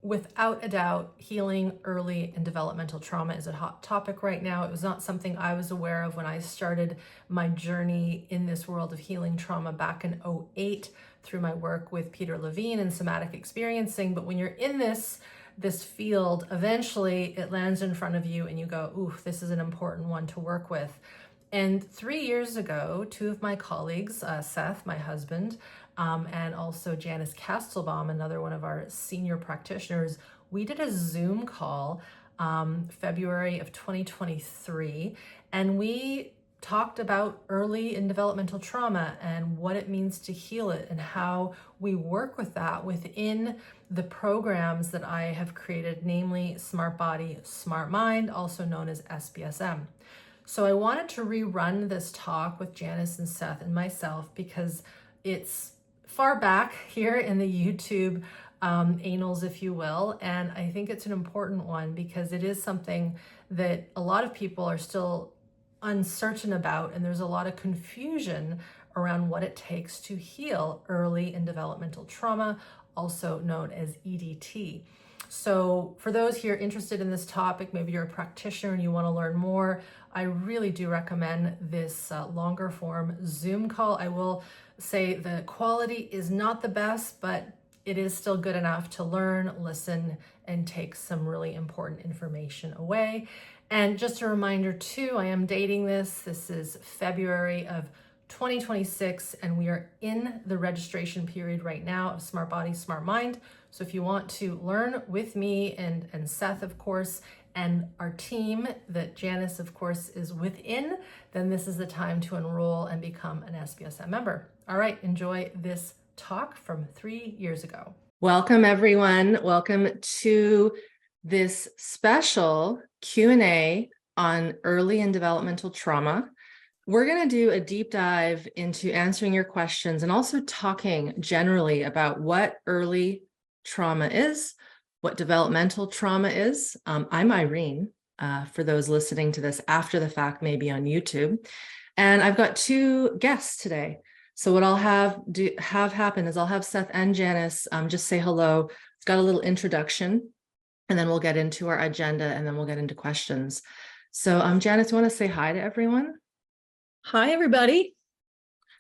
without a doubt, healing early and developmental trauma is a hot topic right now. It was not something I was aware of when I started my journey in this world of healing trauma back in 2008 through my work with Peter Levine and somatic experiencing. But when you're in this field, eventually it lands in front of you and you go, ooh, this is an important one to work with. And 3 years ago, two of my colleagues, Seth, my husband, and also Janice Kastelbaum, another one of our senior practitioners, we did a Zoom call February of 2023, and we talked about early and developmental trauma and what it means to heal it and how we work with that within the programs that I have created, namely SmartBody, SmartMind, also known as SBSM. So I wanted to rerun this talk with Janice and Seth and myself because it's far back here in the YouTube annals, if you will. And I think it's an important one because it is something that a lot of people are still uncertain about. And there's a lot of confusion around what it takes to heal early and developmental trauma, also known as EDT. So for those here interested in this topic, maybe you're a practitioner and you want to learn more, I really do recommend this longer form Zoom call. I will say the quality is not the best, but it is still good enough to learn, listen, and take some really important information away. And just a reminder too, I am dating this. This is February of 2026, and we are in the registration period right now of SmartBody, SmartMind. So if you want to learn with me and Seth, of course, and our team that Janice, of course, is within, then this is the time to enroll and become an SBSM member. All right, enjoy this talk from 3 years ago. Welcome, everyone. Welcome to this special Q&A on early and developmental trauma. We're going to do a deep dive into answering your questions and also talking generally about what early trauma is, what developmental trauma is. I'm Irene, for those listening to this after the fact, maybe on YouTube. And I've got two guests today. So what I'll have happen is I'll have Seth and Janice just say hello. It's got a little introduction, and then we'll get into our agenda, and then we'll get into questions. So Janice, you want to say hi to everyone? Hi, everybody.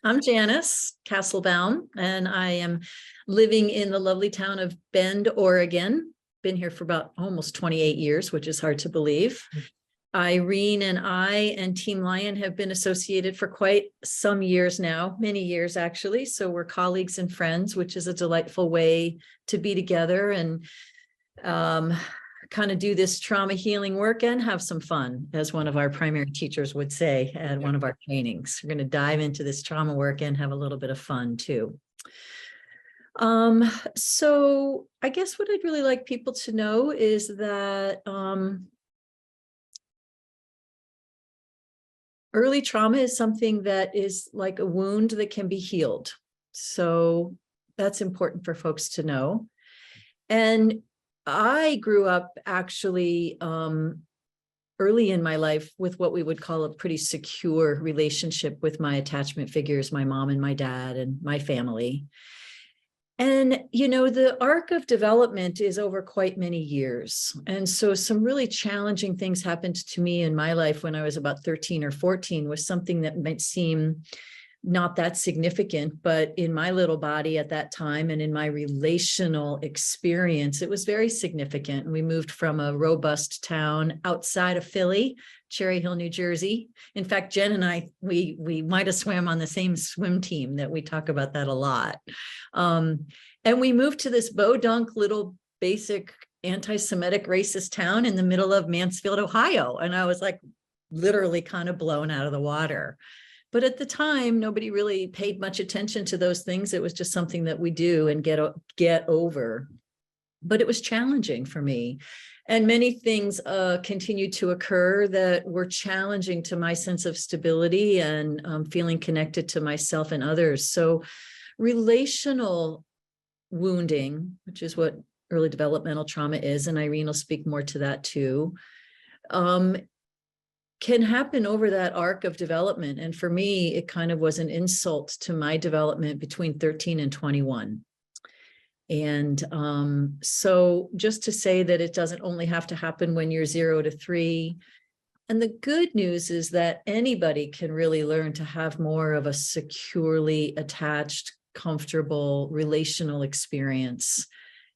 I'm Janice Kastelbaum, and I am living in the lovely town of Bend, Oregon. Been here for about almost 28 years, which is hard to believe. Irene and I and Team Lion have been associated for quite some years now, many years actually. So we're colleagues and friends, which is a delightful way to be together and kind of do this trauma healing work and have some fun, as one of our primary teachers would say at one of our trainings. We're going to dive into this trauma work and have a little bit of fun too. So I guess what I'd really like people to know is that early trauma is something that is like a wound that can be healed. So that's important for folks to know. And I grew up actually early in my life with what we would call a pretty secure relationship with my attachment figures, my mom and my dad and my family. And, you know, the arc of development is over quite many years. And so some really challenging things happened to me in my life when I was about 13 or 14, was something that might seem not that significant, but in my little body at that time and in my relational experience, it was very significant. We moved from a robust town outside of Philly, Cherry Hill, New Jersey. In fact, Jen and I, we might have swam on the same swim team, that we talk about that a lot. And we moved to this bodunk little basic anti-Semitic racist town in the middle of Mansfield, Ohio. And I was like literally kind of blown out of the water. But at the time, nobody really paid much attention to those things. It was just something that we do and get over. But it was challenging for me. And many things continued to occur that were challenging to my sense of stability and feeling connected to myself and others. So relational wounding, which is what early developmental trauma is, and Irene will speak more to that too, can happen over that arc of development. And for me, it kind of was an insult to my development between 13 and 21. And so just to say that it doesn't only have to happen when you're 0 to 3. And the good news is that anybody can really learn to have more of a securely attached, comfortable relational experience.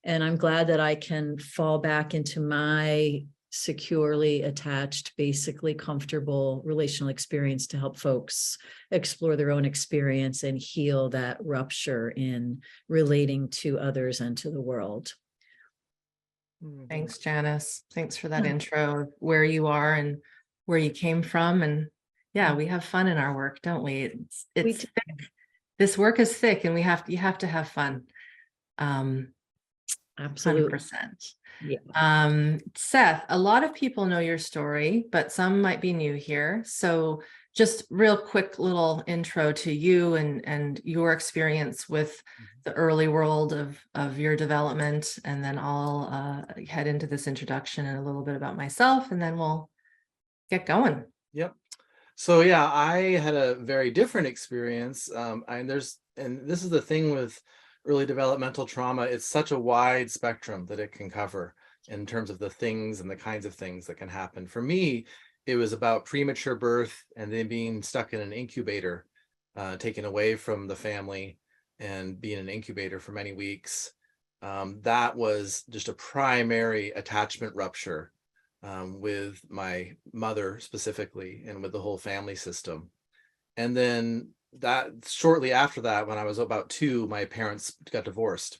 And I'm glad that I can fall back into my securely attached, basically comfortable relational experience to help folks explore their own experience and heal that rupture in relating to others and to the world. Thanks, Janice. Thanks for that intro of where you are and where you came from. And yeah, we have fun in our work, don't we? It's thick. This work is thick, and you have to have fun. Absolutely. 100%. Yeah. Seth, a lot of people know your story, but some might be new here. So just real quick little intro to you and your experience with the early world of your development. And then I'll head into this introduction and a little bit about myself, and then we'll get going. Yep. So yeah, I had a very different experience. And this is the thing with early developmental trauma. It's such a wide spectrum that it can cover in terms of the things and the kinds of things that can happen. For me, it was about premature birth and then being stuck in an incubator, taken away from the family and being in an incubator for many weeks. That was just a primary attachment rupture with my mother specifically and with the whole family system. And then that shortly after that, when I was about 2, my parents got divorced.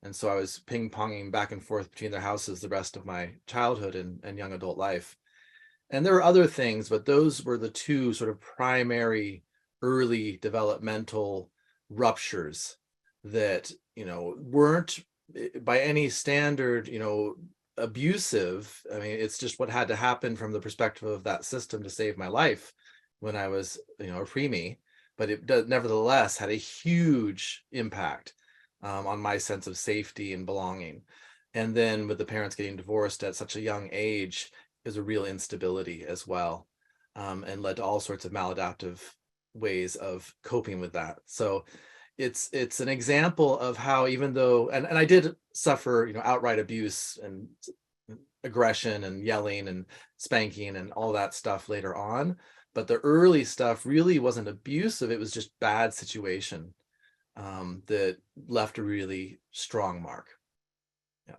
And so I was ping-ponging back and forth between their houses the rest of my childhood and young adult life. And there were other things, but those were the 2 sort of primary early developmental ruptures that, weren't by any standard, abusive. I mean, it's just what had to happen from the perspective of that system to save my life when I was, a preemie. But it nevertheless had a huge impact on my sense of safety and belonging. And then with the parents getting divorced at such a young age, is a real instability as well, and led to all sorts of maladaptive ways of coping with that. So it's an example of how, even though, and I did suffer, outright abuse and aggression and yelling and spanking and all that stuff later on, but the early stuff really wasn't abusive. It was just bad situation that left a really strong mark. Yeah.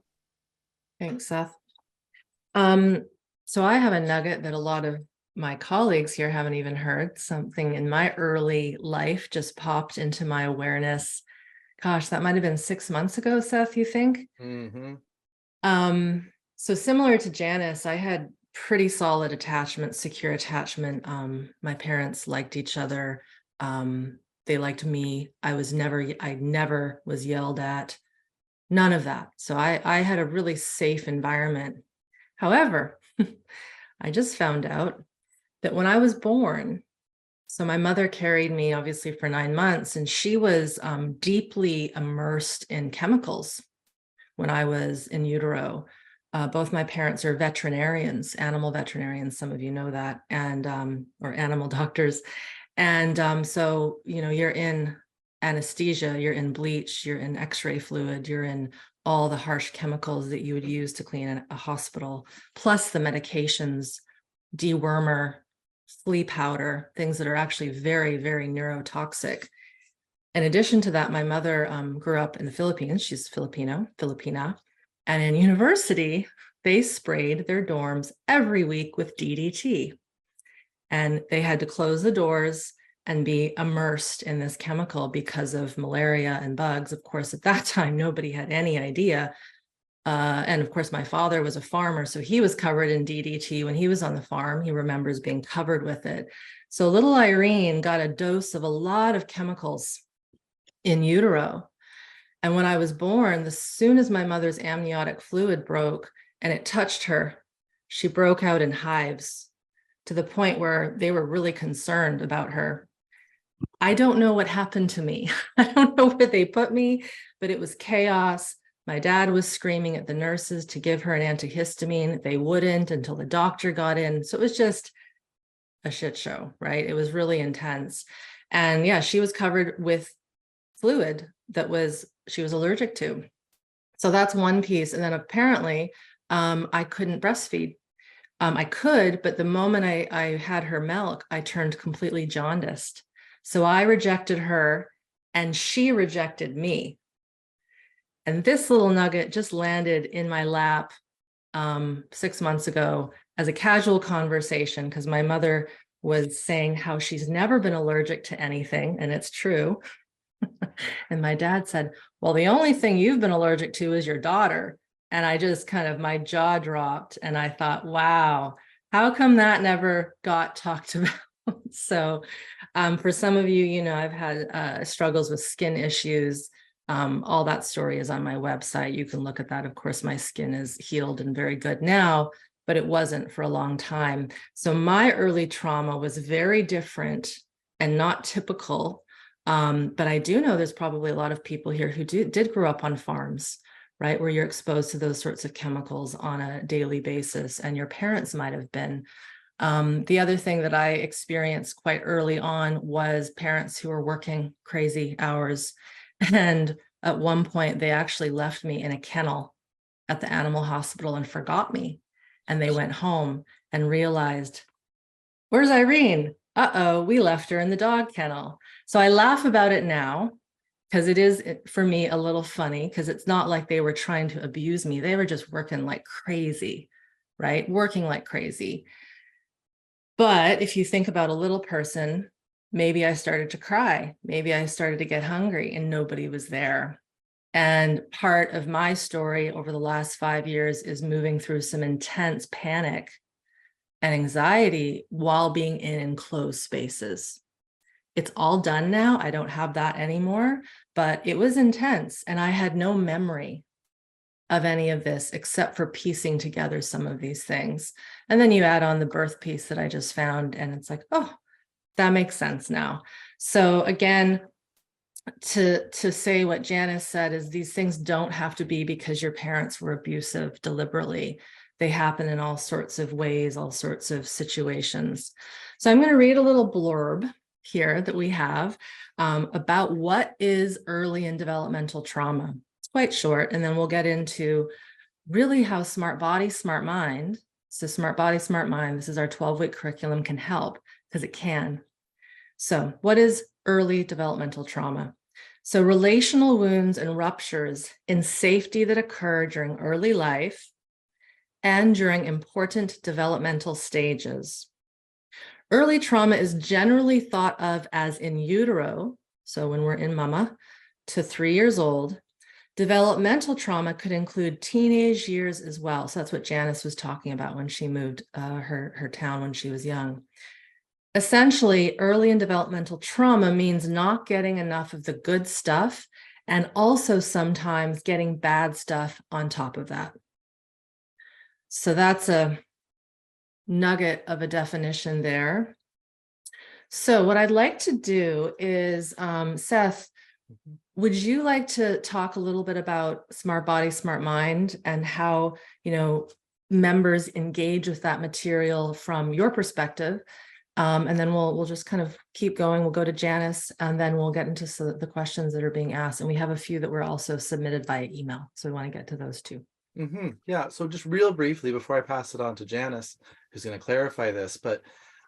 Thanks, Seth. So I have a nugget that a lot of my colleagues here haven't even heard. Something in my early life just popped into my awareness. Gosh, that might have been 6 months ago, Seth, you think? Mm-hmm. So similar to Janice, I had pretty solid attachment, secure attachment. My parents liked each other. They liked me. I never was yelled at. None of that. So I had a really safe environment. However, I just found out that when I was born, so my mother carried me obviously for 9 months, and she was deeply immersed in chemicals when I was in utero. Both my parents are veterinarians, animal veterinarians. Some of you know that, and or animal doctors. And so, you're in anesthesia, you're in bleach, you're in x-ray fluid, you're in all the harsh chemicals that you would use to clean a hospital, plus the medications, dewormer, flea powder, things that are actually very, very neurotoxic. In addition to that, my mother grew up in the Philippines. She's Filipina. And in university, they sprayed their dorms every week with DDT. And they had to close the doors and be immersed in this chemical because of malaria and bugs. Of course, at that time, nobody had any idea. And of course, my father was a farmer, so he was covered in DDT when he was on the farm. He remembers being covered with it. So little Irene got a dose of a lot of chemicals in utero. And when I was born, as soon as my mother's amniotic fluid broke and it touched her, she broke out in hives to the point where they were really concerned about her. I don't know what happened to me. I don't know where they put me, but it was chaos. My dad was screaming at the nurses to give her an antihistamine. They wouldn't until the doctor got in. So it was just a shit show, right? It was really intense. And yeah, she was covered with fluid that she was allergic to. So that's one piece. And then apparently I couldn't breastfeed. I could, but the moment I had her milk, I turned completely jaundiced. So I rejected her and she rejected me. And this little nugget just landed in my lap 6 months ago as a casual conversation, because my mother was saying how she's never been allergic to anything, and it's true. And my dad said, well, the only thing you've been allergic to is your daughter. And I just kind of, my jaw dropped and I thought, wow, how come that never got talked about? So for some of you, you know, I've had struggles with skin issues. All that story is on my website. You can look at that. Of course, my skin is healed and very good now, but it wasn't for a long time. So my early trauma was very different and not typical. But I do know there's probably a lot of people here who did grow up on farms, right, where you're exposed to those sorts of chemicals on a daily basis, and your parents might have been. The other thing that I experienced quite early on was parents who were working crazy hours. And at one point, they actually left me in a kennel at the animal hospital and forgot me. And they went home and realized, where's Irene? Uh-oh, we left her in the dog kennel. So I laugh about it now because it is, for me, a little funny, because it's not like they were trying to abuse me. They were just working like crazy, right? Working like crazy. But if you think about a little person, maybe I started to cry. Maybe I started to get hungry and nobody was there. And part of my story over the last 5 years is moving through some intense panic and anxiety while being in enclosed spaces. It's all done now. I don't have that anymore, but it was intense. And I had no memory of any of this except for piecing together some of these things. And then you add on the birth piece that I just found, and it's like, oh, that makes sense now. So again, to say what Janice said is these things don't have to be because your parents were abusive deliberately. They happen in all sorts of ways, all sorts of situations. So I'm going to read a little blurb here that we have about what is early and developmental trauma. It's quite short, and then we'll get into really how SmartBody, SmartMind, so SmartBody, SmartMind, this is our 12-week curriculum, can help, because it can. So what is early developmental trauma? So relational wounds and ruptures in safety that occur during early life and during important developmental stages. Early trauma is generally thought of as in utero, so when we're in mama, to 3 years old. Developmental trauma could include teenage years as well. So that's what Janice was talking about when she moved her town when she was young. Essentially, early and developmental trauma means not getting enough of the good stuff and also sometimes getting bad stuff on top of that. So that's a nugget of a definition there. So what I'd like to do is, Seth, would you like to talk a little bit about SmartBody, SmartMind, and how, you know, members engage with that material from your perspective? And then we'll just kind of keep going. We'll go to Janice, and then we'll get into the questions that are being asked. And we have a few that were also submitted via email, so we want to get to those too. Yeah, so just real briefly before I pass it on to Janice, who's going to clarify this, but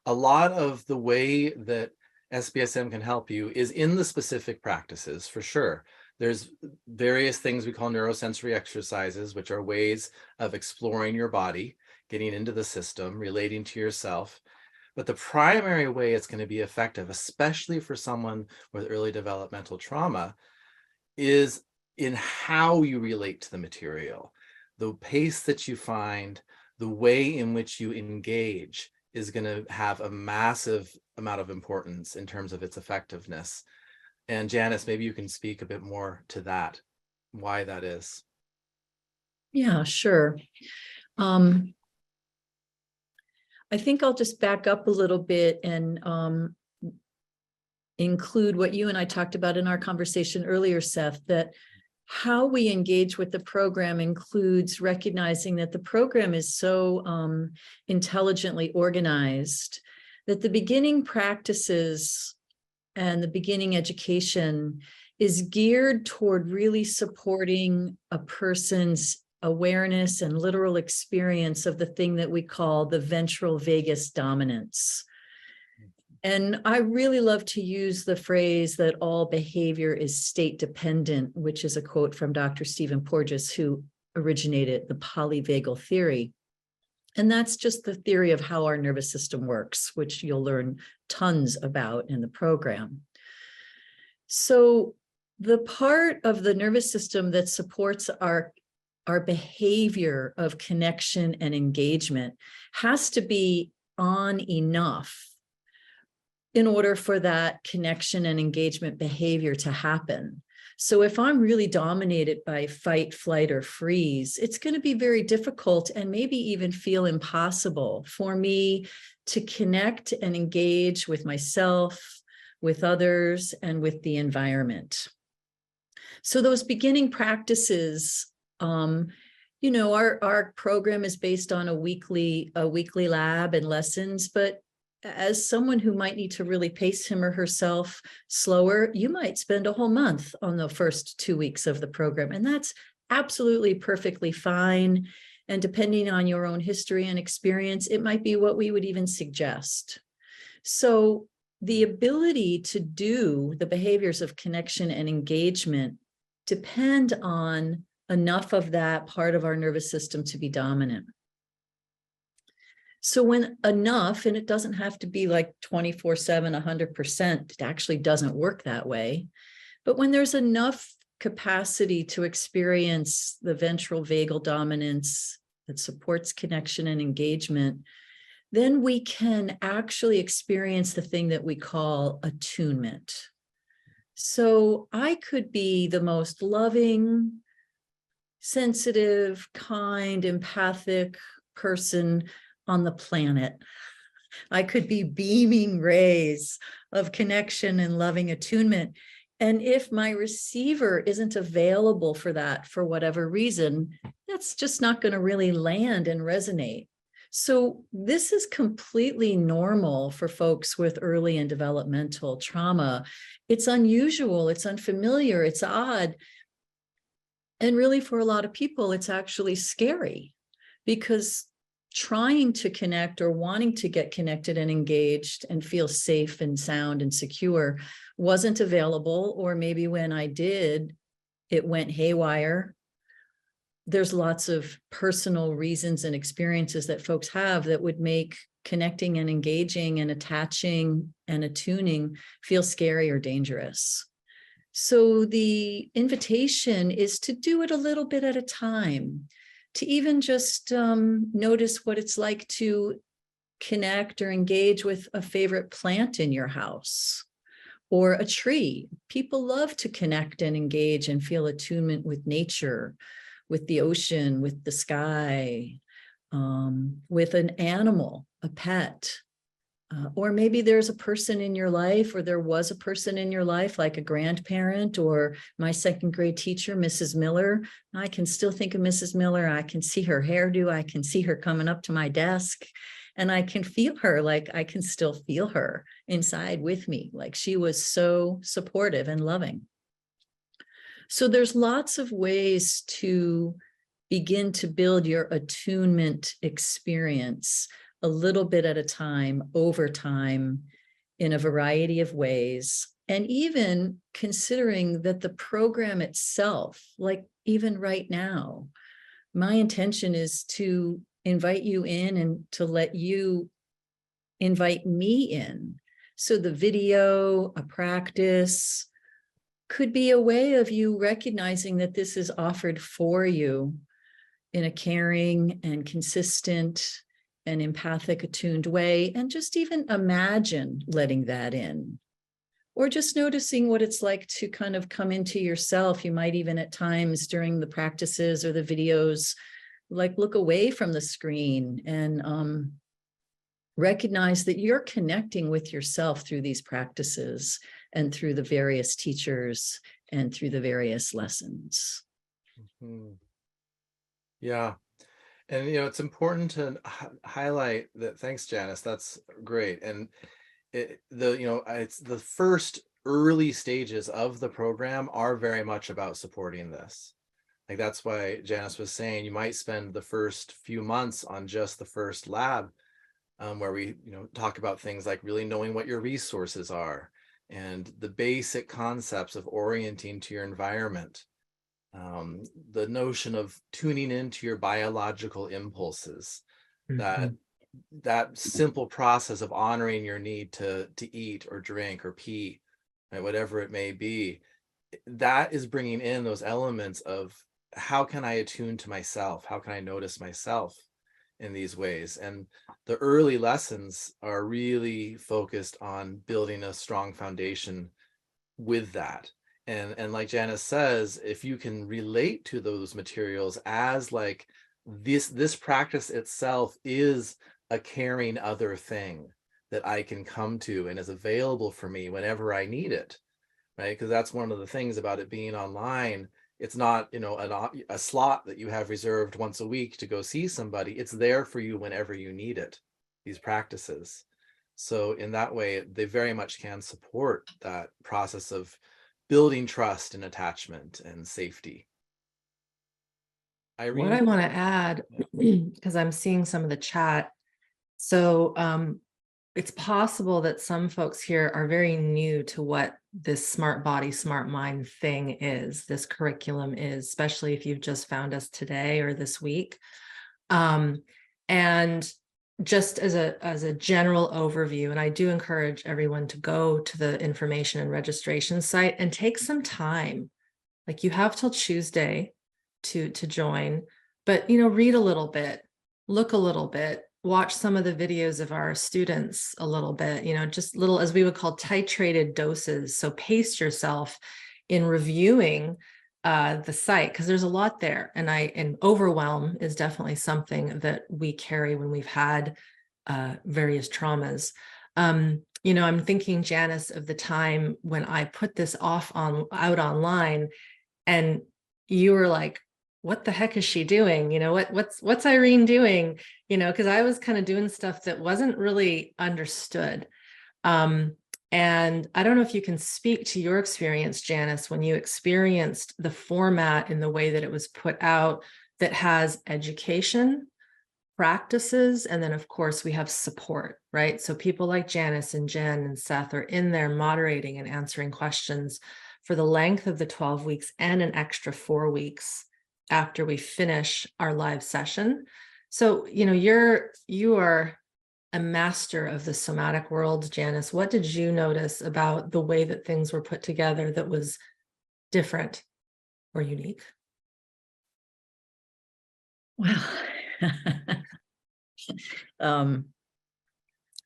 a lot of the way that SBSM can help you is in the specific practices, for sure. There's various things we call neurosensory exercises, which are ways of exploring your body, getting into the system, relating to yourself. But the primary way it's going to be effective, especially for someone with early developmental trauma, is in how you relate to the material. The pace that you find, the way in which you engage is going to have a massive amount of importance in terms of its effectiveness. And Janice, maybe you can speak a bit more to that, why that is. Yeah, sure. I think I'll just back up a little bit and include what you and I talked about in our conversation earlier, Seth, that how we engage with the program includes recognizing that the program is so intelligently organized that the beginning practices and the beginning education is geared toward really supporting a person's awareness and literal experience of the thing that we call the ventral vagus dominance. And I really love to use the phrase that all behavior is state dependent, which is a quote from Dr. Stephen Porges, who originated the polyvagal theory. And that's just the theory of how our nervous system works, which you'll learn tons about in the program. So the part of the nervous system that supports our behavior of connection and engagement has to be on enough in order for that connection and engagement behavior to happen. So if I'm really dominated by fight, flight, or freeze, it's going to be very difficult and maybe even feel impossible for me to connect and engage with myself, with others, and with the environment. So those beginning practices, you know, our program is based on a weekly lab and lessons, but as someone who might need to really pace him or herself slower, you might spend a whole month on the first 2 weeks of the program. And that's absolutely perfectly fine. And depending on your own history and experience, it might be what we would even suggest. So the ability to do the behaviors of connection and engagement depend on enough of that part of our nervous system to be dominant. So when enough, and it doesn't have to be like 24/7, 100%, it actually doesn't work that way. But when there's enough capacity to experience the ventral vagal dominance that supports connection and engagement, then we can actually experience the thing that we call attunement. So I could be the most loving, sensitive, kind, empathic person on the planet. I could be beaming rays of connection and loving attunement. And if my receiver isn't available for that for whatever reason, that's just not going to really land and resonate. So this is completely normal for folks with early and developmental trauma. It's unusual, it's unfamiliar, it's odd. And really, for a lot of people, it's actually scary because trying to connect or wanting to get connected and engaged and feel safe and sound and secure wasn't available, or maybe when I did, it went haywire. There's lots of personal reasons and experiences that folks have that would make connecting and engaging and attaching and attuning feel scary or dangerous. So the invitation is to do it a little bit at a time, to even just notice what it's like to connect or engage with a favorite plant in your house or a tree. People love to connect and engage and feel attunement with nature, with the ocean, with the sky, with an animal, a pet. Or maybe there's a person in your life, or there was a person in your life, like a grandparent or my second grade teacher, Mrs. Miller. I can still think of Mrs. Miller. I can see her hairdo. I can see her coming up to my desk, and I can feel her, like I can still feel her inside with me. Like she was so supportive and loving. So there's lots of ways to begin to build your attunement experience a little bit at a time, over time, in a variety of ways. And even considering that the program itself, like even right now, my intention is to invite you in and to let you invite me in. So the video, a practice, could be a way of you recognizing that this is offered for you in a caring and consistent and empathic, attuned way, and just even imagine letting that in. Or just noticing what it's like to kind of come into yourself. You might even at times during the practices or the videos, like look away from the screen and recognize that you're connecting with yourself through these practices and through the various teachers and through the various lessons. Mm-hmm. Yeah. And, you know, it's important to highlight that. Thanks, Janice. That's great. And it's the first early stages of the program are very much about supporting this. Like that's why Janice was saying you might spend the first few months on just the first lab, where we talk about things like really knowing what your resources are and the basic concepts of orienting to your environment, the notion of tuning into your biological impulses, that simple process of honoring your need to eat or drink or pee, right, whatever it may be. That is bringing in those elements of how can I attune to myself? How can I notice myself in these ways? And the early lessons are really focused on building a strong foundation with that. And like Janice says, if you can relate to those materials as like this practice itself is a caring other thing that I can come to and is available for me whenever I need it, right? Because that's one of the things about it being online. It's not, a slot that you have reserved once a week to go see somebody. It's there for you whenever you need it, these practices. So in that way, they very much can support that process of building trust and attachment and safety. What I want to add, because I'm seeing some of the chat. So it's possible that some folks here are very new to what this SmartBody, SmartMind thing is, this curriculum is, especially if you've just found us today or this week. And just as a general overview, and I do encourage everyone to go to the information and registration site and take some time. Like you have till Tuesday to join, but read a little bit, look a little bit, watch some of the videos of our students a little bit, just little, as we would call, titrated doses. So pace yourself in reviewing the site, because there's a lot there, and overwhelm is definitely something that we carry when we've had various traumas. I'm thinking, Janice, of the time when I put this out online, and you were like, what the heck is she doing? What's Irene doing? Because I was kind of doing stuff that wasn't really understood. And I don't know if you can speak to your experience, Janice, when you experienced the format in the way that it was put out, that has education, practices, and then of course we have support, right? So people like Janice and Jen and Seth are in there moderating and answering questions for the length of the 12 weeks and an extra 4 weeks after we finish our live session. So, you are a master of the somatic world, Janice. What did you notice about the way that things were put together that was different or unique? Well,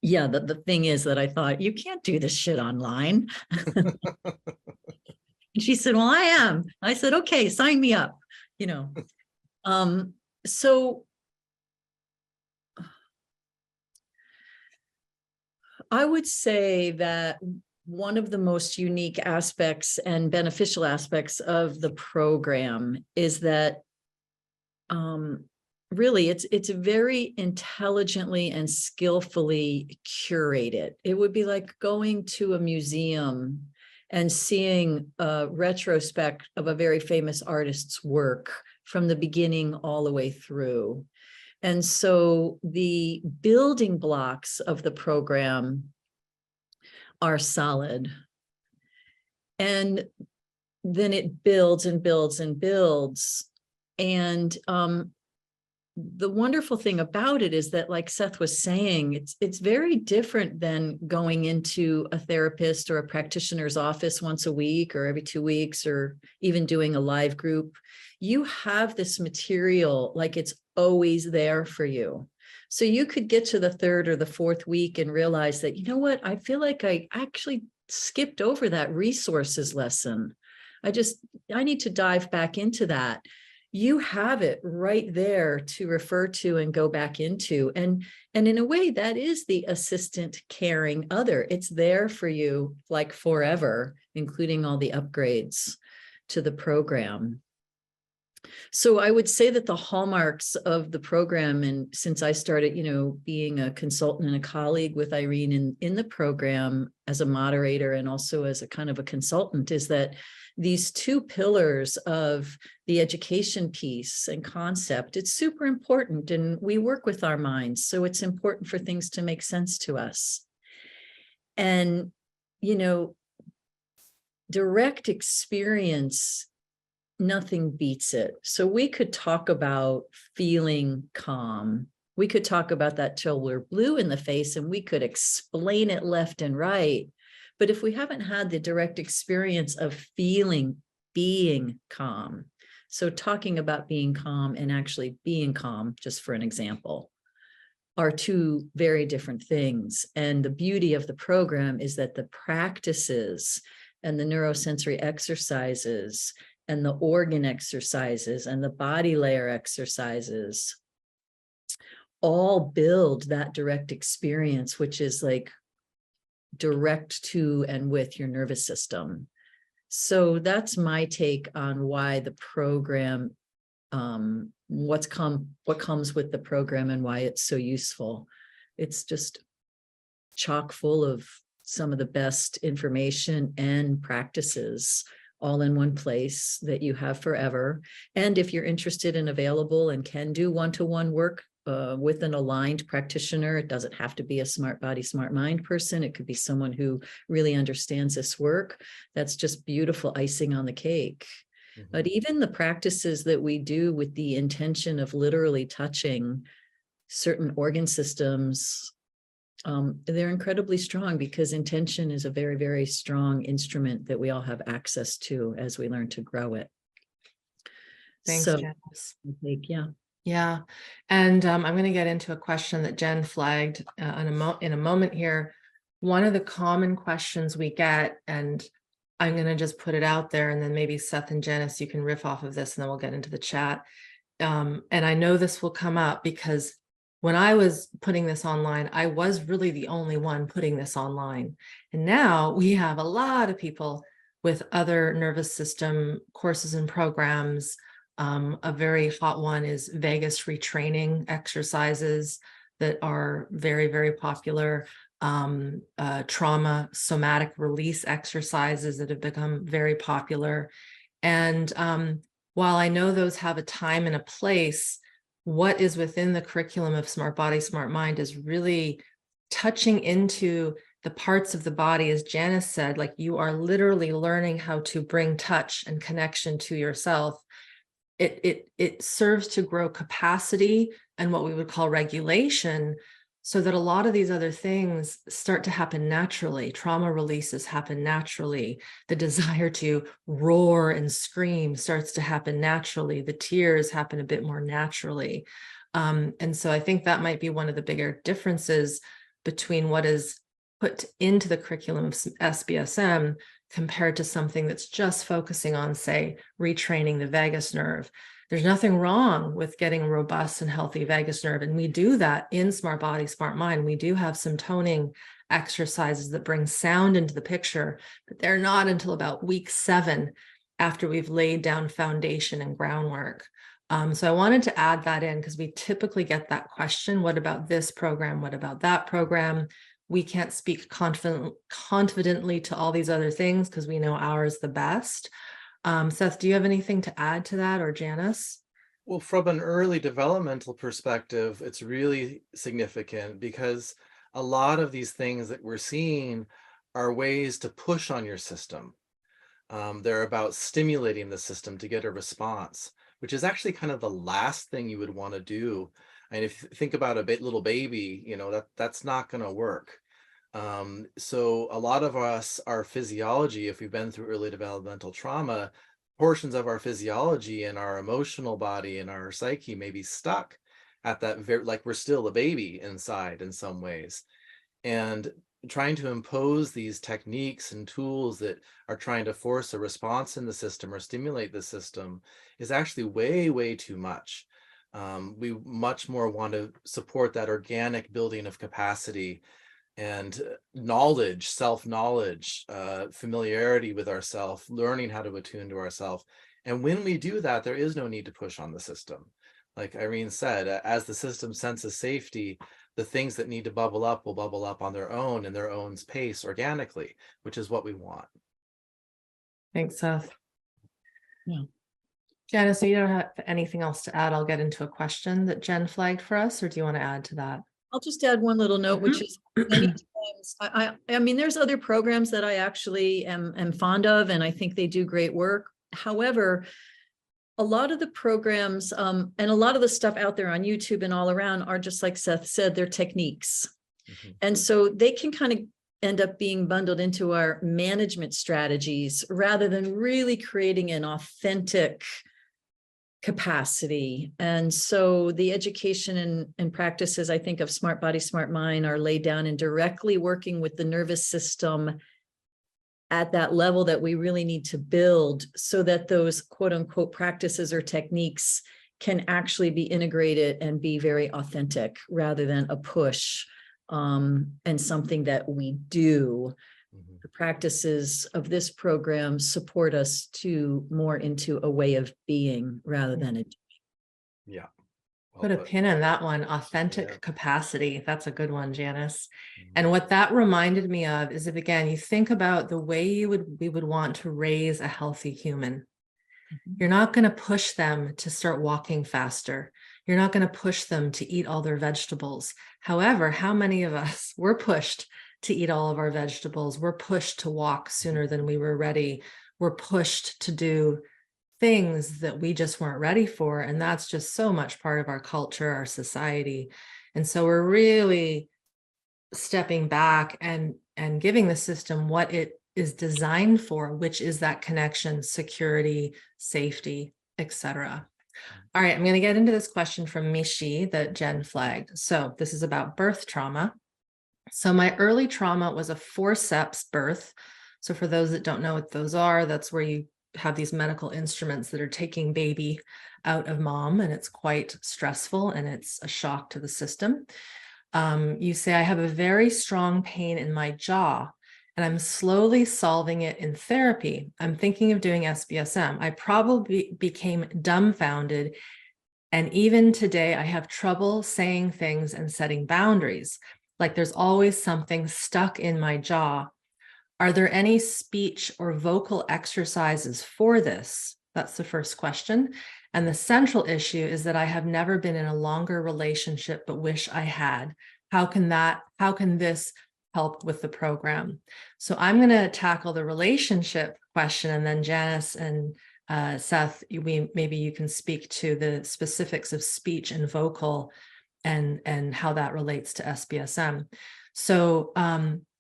yeah, the thing is that I thought, you can't do this shit online. And she said, well, I am. I said, okay, sign me up, So I would say that one of the most unique aspects and beneficial aspects of the program is that really it's very intelligently and skillfully curated. It would be like going to a museum and seeing a retrospect of a very famous artist's work from the beginning all the way through. And so the building blocks of the program are solid. And then it builds and builds and builds. And the wonderful thing about it is that, like Seth was saying, it's very different than going into a therapist or a practitioner's office once a week or every 2 weeks, or even doing a live group. You have this material, like it's always there for you. So you could get to the 3rd or the 4th week and realize that, I feel like I actually skipped over that resources lesson. I need to dive back into that. You have it right there to refer to and go back into. And in a way, that is the assistant caring other. It's there for you like forever, including all the upgrades to the program. So I would say that the hallmarks of the program, and since I started, being a consultant and a colleague with Irene in the program as a moderator and also as a kind of a consultant, is that these two pillars of the education piece and concept, it's super important. And we work with our minds. So it's important for things to make sense to us. And, direct experience, nothing beats it. So we could talk about feeling calm. We could talk about that till we're blue in the face, and we could explain it left and right. But if we haven't had the direct experience of being calm, so talking about being calm and actually being calm, just for an example, are two very different things. And the beauty of the program is that the practices and the neurosensory exercises and the organ exercises and the body layer exercises all build that direct experience, which is like direct to and with your nervous system. So that's my take on why the program, what comes with the program and why it's so useful. It's just chock full of some of the best information and practices all in one place that you have forever. And if you're interested and available and can do one-to-one work with an aligned practitioner, it doesn't have to be a SmartBody, SmartMind person. It could be someone who really understands this work. That's just beautiful icing on the cake. Mm-hmm. But even the practices that we do with the intention of literally touching certain organ systems, they're incredibly strong because intention is a very, very strong instrument that we all have access to as we learn to grow it. Thanks, so, Janice. Yeah. Yeah. And I'm going to get into a question that Jen flagged in a moment here. One of the common questions we get, and I'm going to just put it out there, and then maybe Seth and Janice, you can riff off of this, and then we'll get into the chat. And I know this will come up because when I was putting this online, I was really the only one putting this online. And now we have a lot of people with other nervous system courses and programs. A very hot one is vagus retraining exercises that are very, very popular. Trauma somatic release exercises that have become very popular. And while I know those have a time and a place, what is within the curriculum of SmartBody, SmartMind is really touching into the parts of the body, as Janice said, like you are literally learning how to bring touch and connection to yourself. It serves to grow capacity and what we would call regulation, so that a lot of these other things start to happen naturally. Trauma releases happen naturally. The desire to roar and scream starts to happen naturally. The tears happen a bit more naturally. And so I think that might be one of the bigger differences between what is put into the curriculum of SBSM compared to something that's just focusing on, say, retraining the vagus nerve. There's nothing wrong with getting a robust and healthy vagus nerve. And we do that in SmartBody, SmartMind. We do have some toning exercises that bring sound into the picture, but they're not until about week 7 after we've laid down foundation and groundwork. So I wanted to add that in because we typically get that question. What about this program? What about that program? We can't speak confidently to all these other things because we know ours the best. Seth, do you have anything to add to that, or Janice? Well, from an early developmental perspective, it's really significant because a lot of these things that we're seeing are ways to push on your system. They're about stimulating the system to get a response, which is actually kind of the last thing you would want to do. And if you think about a little baby, that's not going to work. So a lot of us, our physiology, if we've been through early developmental trauma, portions of our physiology and our emotional body and our psyche may be stuck at that like we're still a baby inside in some ways. And trying to impose these techniques and tools that are trying to force a response in the system or stimulate the system is actually way, way too much. We much more want to support that organic building of capacity and knowledge, self-knowledge, familiarity with ourself, learning how to attune to ourself, And when we do that, there is no need to push on the system. Like Irene said, as the system senses safety, the things that need to bubble up will bubble up on their own in their own pace organically, which is what we want. Thanks, Seth. Yeah. Janice, so you don't have anything else to add? I'll get into a question that Jen flagged for us, or do you want to add to that? I'll just add one little note, which is many times, I mean, there's other programs that I actually am fond of, and I think they do great work. However, a lot of the programs and a lot of the stuff out there on YouTube and all around are just like Seth said, they're techniques. And so they can kind of end up being bundled into our management strategies rather than really creating an authentic capacity. And so the education and practices, I think, of SmartBody, SmartMind are laid down in directly working with the nervous system at that level that we really need to build so that those quote unquote practices or techniques can actually be integrated and be very authentic rather than a push and something that we do. The practices of this program support us to more into a way of being rather than a doing. Yeah. Well Put a put. pin in that one. Authentic Yeah. capacity. That's a good one, Janice. And what that reminded me of is, if again, you think about the way we would want to raise a healthy human. You're not going to push them to start walking faster. You're not going to push them to eat all their vegetables. However, how many of us were pushed to eat all of our vegetables? We're pushed to walk sooner than we were ready. We're pushed to do things that we just weren't ready for. And that's just so much part of our culture, our society. And so we're really stepping back and giving the system what it is designed for, which is that connection, security, safety, etc. All right, I'm going to get into this question from Mishi that Jen flagged. So this is about birth trauma. So my early trauma was a forceps birth. So for those that don't know what those are, that's where you have these medical instruments that are taking baby out of mom, and it's quite stressful and it's a shock to the system. You say, I have a very strong pain in my jaw and I'm slowly solving it in therapy. I'm thinking of doing SBSM. I probably became dumbfounded. And even today, I have trouble saying things and setting boundaries. Like there's always something stuck in my jaw. Are there any speech or vocal exercises for this? That's the first question. And the central issue is that I have never been in a longer relationship, but wish I had. How can this help with the program? So I'm going to tackle the relationship question, and then Janice and Seth, maybe you can speak to the specifics of speech and vocal and how that relates to SBSM. So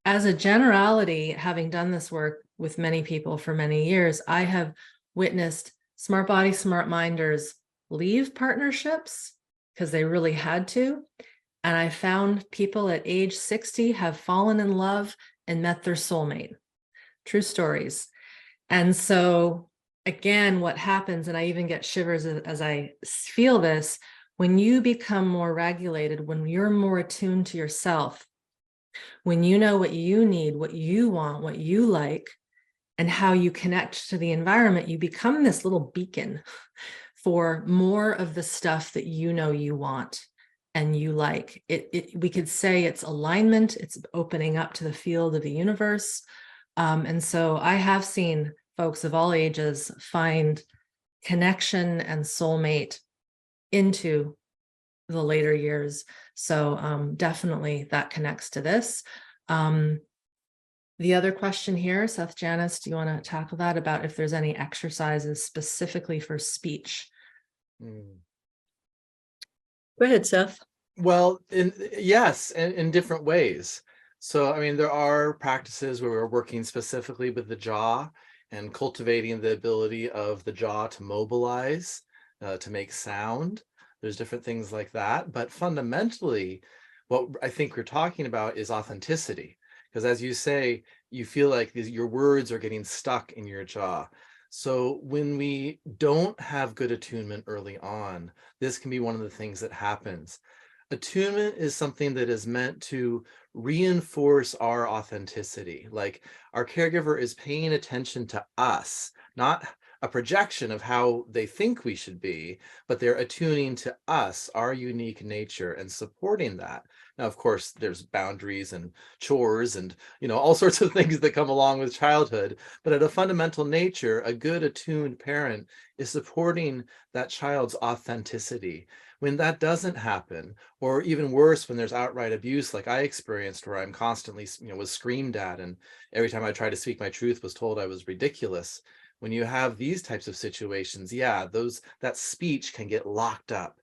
as a generality, having done this work with many people for many years, I have witnessed SmartBody, SmartMinders leave partnerships because they really had to. And I found people at age 60 have fallen in love and met their soulmate. True stories. And so again, what happens, and I even get shivers as I feel this, when you become more regulated, when you're more attuned to yourself, when you know what you need, what you want, what you like, and how you connect to the environment, you become this little beacon for more of the stuff that you know you want and you like. We could say it's alignment, it's opening up to the field of the universe. And so I have seen folks of all ages find connection and soulmate into the later years. So definitely that connects to this. The other question here, Seth, Janice, do you want to tackle that about if there's any exercises specifically for speech? Go ahead, Seth. Well, yes, in different ways. So, I mean, there are practices where we're working specifically with the jaw and cultivating the ability of the jaw to mobilize, to make sound. There's different things like that. But fundamentally, what I think we're talking about is authenticity. Because as you say, you feel like your words are getting stuck in your jaw. So when we don't have good attunement early on, this can be one of the things that happens. Attunement is something that is meant to reinforce our authenticity. Like our caregiver is paying attention to us, not a projection of how they think we should be, but they're attuning to us, our unique nature, and supporting that. Now, of course, there's boundaries and chores and, all sorts of things that come along with childhood. But at a fundamental nature, a good attuned parent is supporting that child's authenticity. When that doesn't happen, or even worse, when there's outright abuse like I experienced, where I'm constantly, was screamed at, and every time I tried to speak my truth was told I was ridiculous. When you have these types of situations, yeah, that speech can get locked up.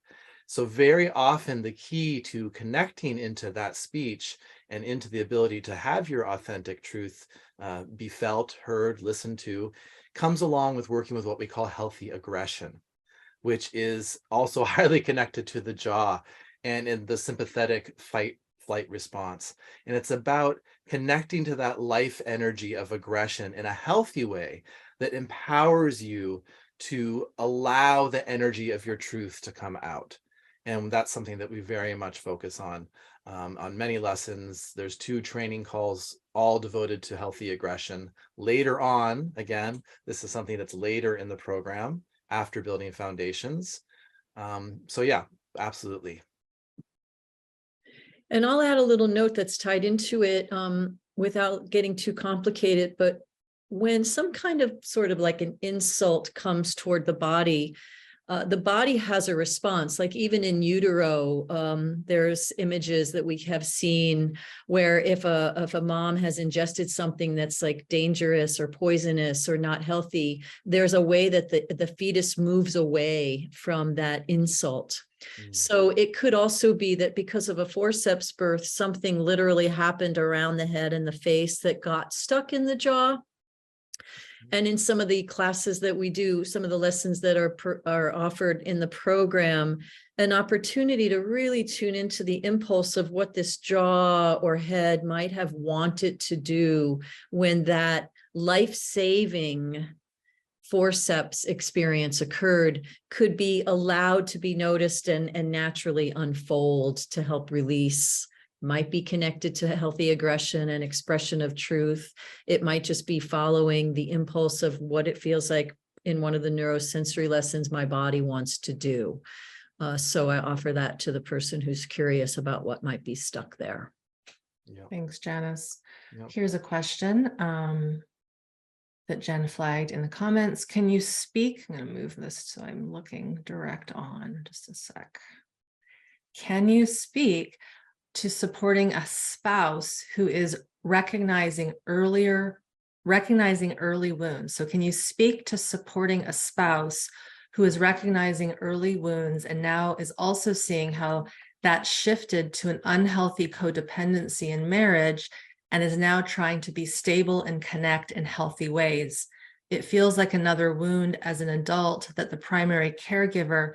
So very often the key to connecting into that speech and into the ability to have your authentic truth be felt, heard, listened to, comes along with working with what we call healthy aggression, which is also highly connected to the jaw and in the sympathetic fight flight response. And it's about connecting to that life energy of aggression in a healthy way that empowers you to allow the energy of your truth to come out. And that's something that we very much focus on many lessons. There's 2 training calls, all devoted to healthy aggression. Later on, again, this is something that's later in the program after building foundations. So yeah, absolutely. And I'll add a little note that's tied into it without getting too complicated. But when some kind of sort of like an insult comes toward the body has a response. Like even in utero, there's images that we have seen where if a mom has ingested something that's like dangerous or poisonous or not healthy, there's a way that the fetus moves away from that insult. So it could also be that because of a forceps birth, something literally happened around the head and the face that got stuck in the jaw. And in some of the classes that we do, some of the lessons that are offered in the program, an opportunity to really tune into the impulse of what this jaw or head might have wanted to do when that life-saving forceps experience occurred could be allowed to be noticed and naturally unfold to help release. Might be connected to healthy aggression and expression of truth. It might just be following the impulse of what it feels like in one of the neurosensory lessons my body wants to do. So I offer that to the person who's curious about what might be stuck there. Yep. Thanks, Janice. Yep. Here's a question that Jen flagged in the comments. Can you speak? I'm going to move this so I'm looking direct on. Just a sec. Can you speak to supporting a spouse who is recognizing early wounds? So can you speak to supporting a spouse who is recognizing early wounds and now is also seeing how that shifted to an unhealthy codependency in marriage and is now trying to be stable and connect in healthy ways? It feels like another wound as an adult that the primary caregiver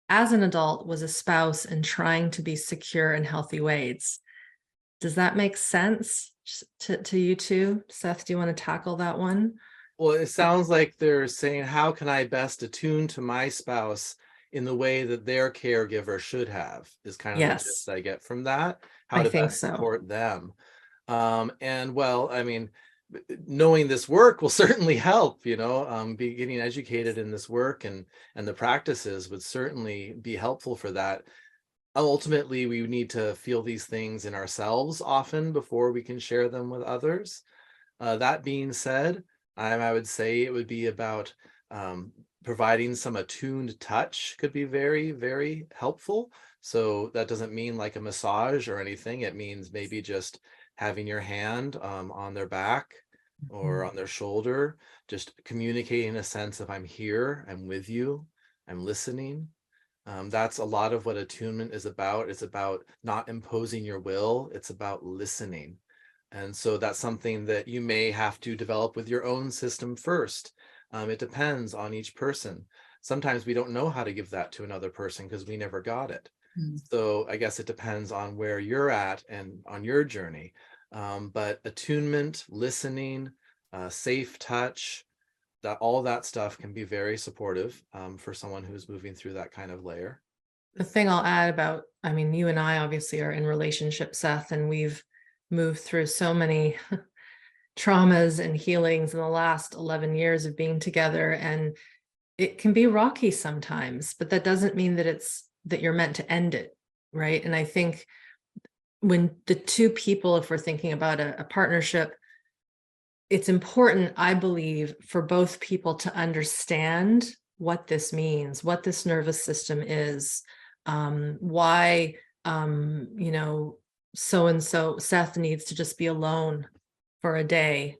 as an adult was a spouse and trying to be secure in healthy ways. Does that make sense to you too? Seth, do you want to tackle that one? Well, it sounds like they're saying, how can I best attune to my spouse in the way that their caregiver should have, is kind of the gist I get from that. How to best support them. And well, I mean, knowing this work will certainly help, be getting educated in this work and the practices would certainly be helpful for that. Ultimately, we need to feel these things in ourselves often before we can share them with others. That being said, I would say it would be about providing some attuned touch could be very, very helpful. So that doesn't mean like a massage or anything. It means maybe just having your hand on their back or on their shoulder, just communicating a sense of I'm here, I'm with you, I'm listening. That's a lot of what attunement is about. It's about not imposing your will. It's about listening. And so that's something that you may have to develop with your own system first. It depends on each person. Sometimes we don't know how to give that to another person because we never got it. So I guess it depends on where you're at and on your journey. But attunement, listening, safe touch, that all that stuff can be very supportive for someone who's moving through that kind of layer. The thing I'll add about, I mean, you and I obviously are in relationship, Seth, and we've moved through so many traumas and healings in the last 11 years of being together, and it can be rocky sometimes, but that doesn't mean that you're meant to end it, right? And I think when the two people, if we're thinking about a partnership, it's important, I believe, for both people to understand what this means, what this nervous system is, why, so-and-so Seth needs to just be alone for a day.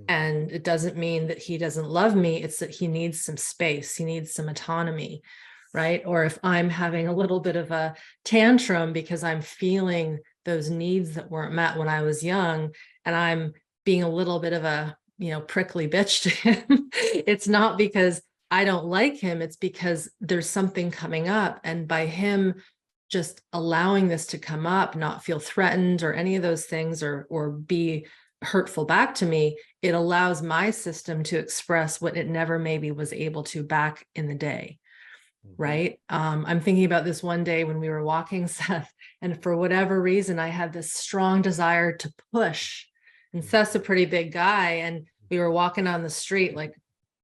And it doesn't mean that he doesn't love me. It's that he needs some space. He needs some autonomy, right? Or if I'm having a little bit of a tantrum because I'm feeling those needs that weren't met when I was young, and I'm being a little bit of a, prickly bitch to him, it's not because I don't like him. It's because there's something coming up. And by him just allowing this to come up, not feel threatened or any of those things, or be hurtful back to me, it allows my system to express what it never maybe was able to back in the day. Right. I'm thinking about this one day when we were walking, Seth, and for whatever reason, I had this strong desire to push. And Seth's a pretty big guy, and we were walking on the street, like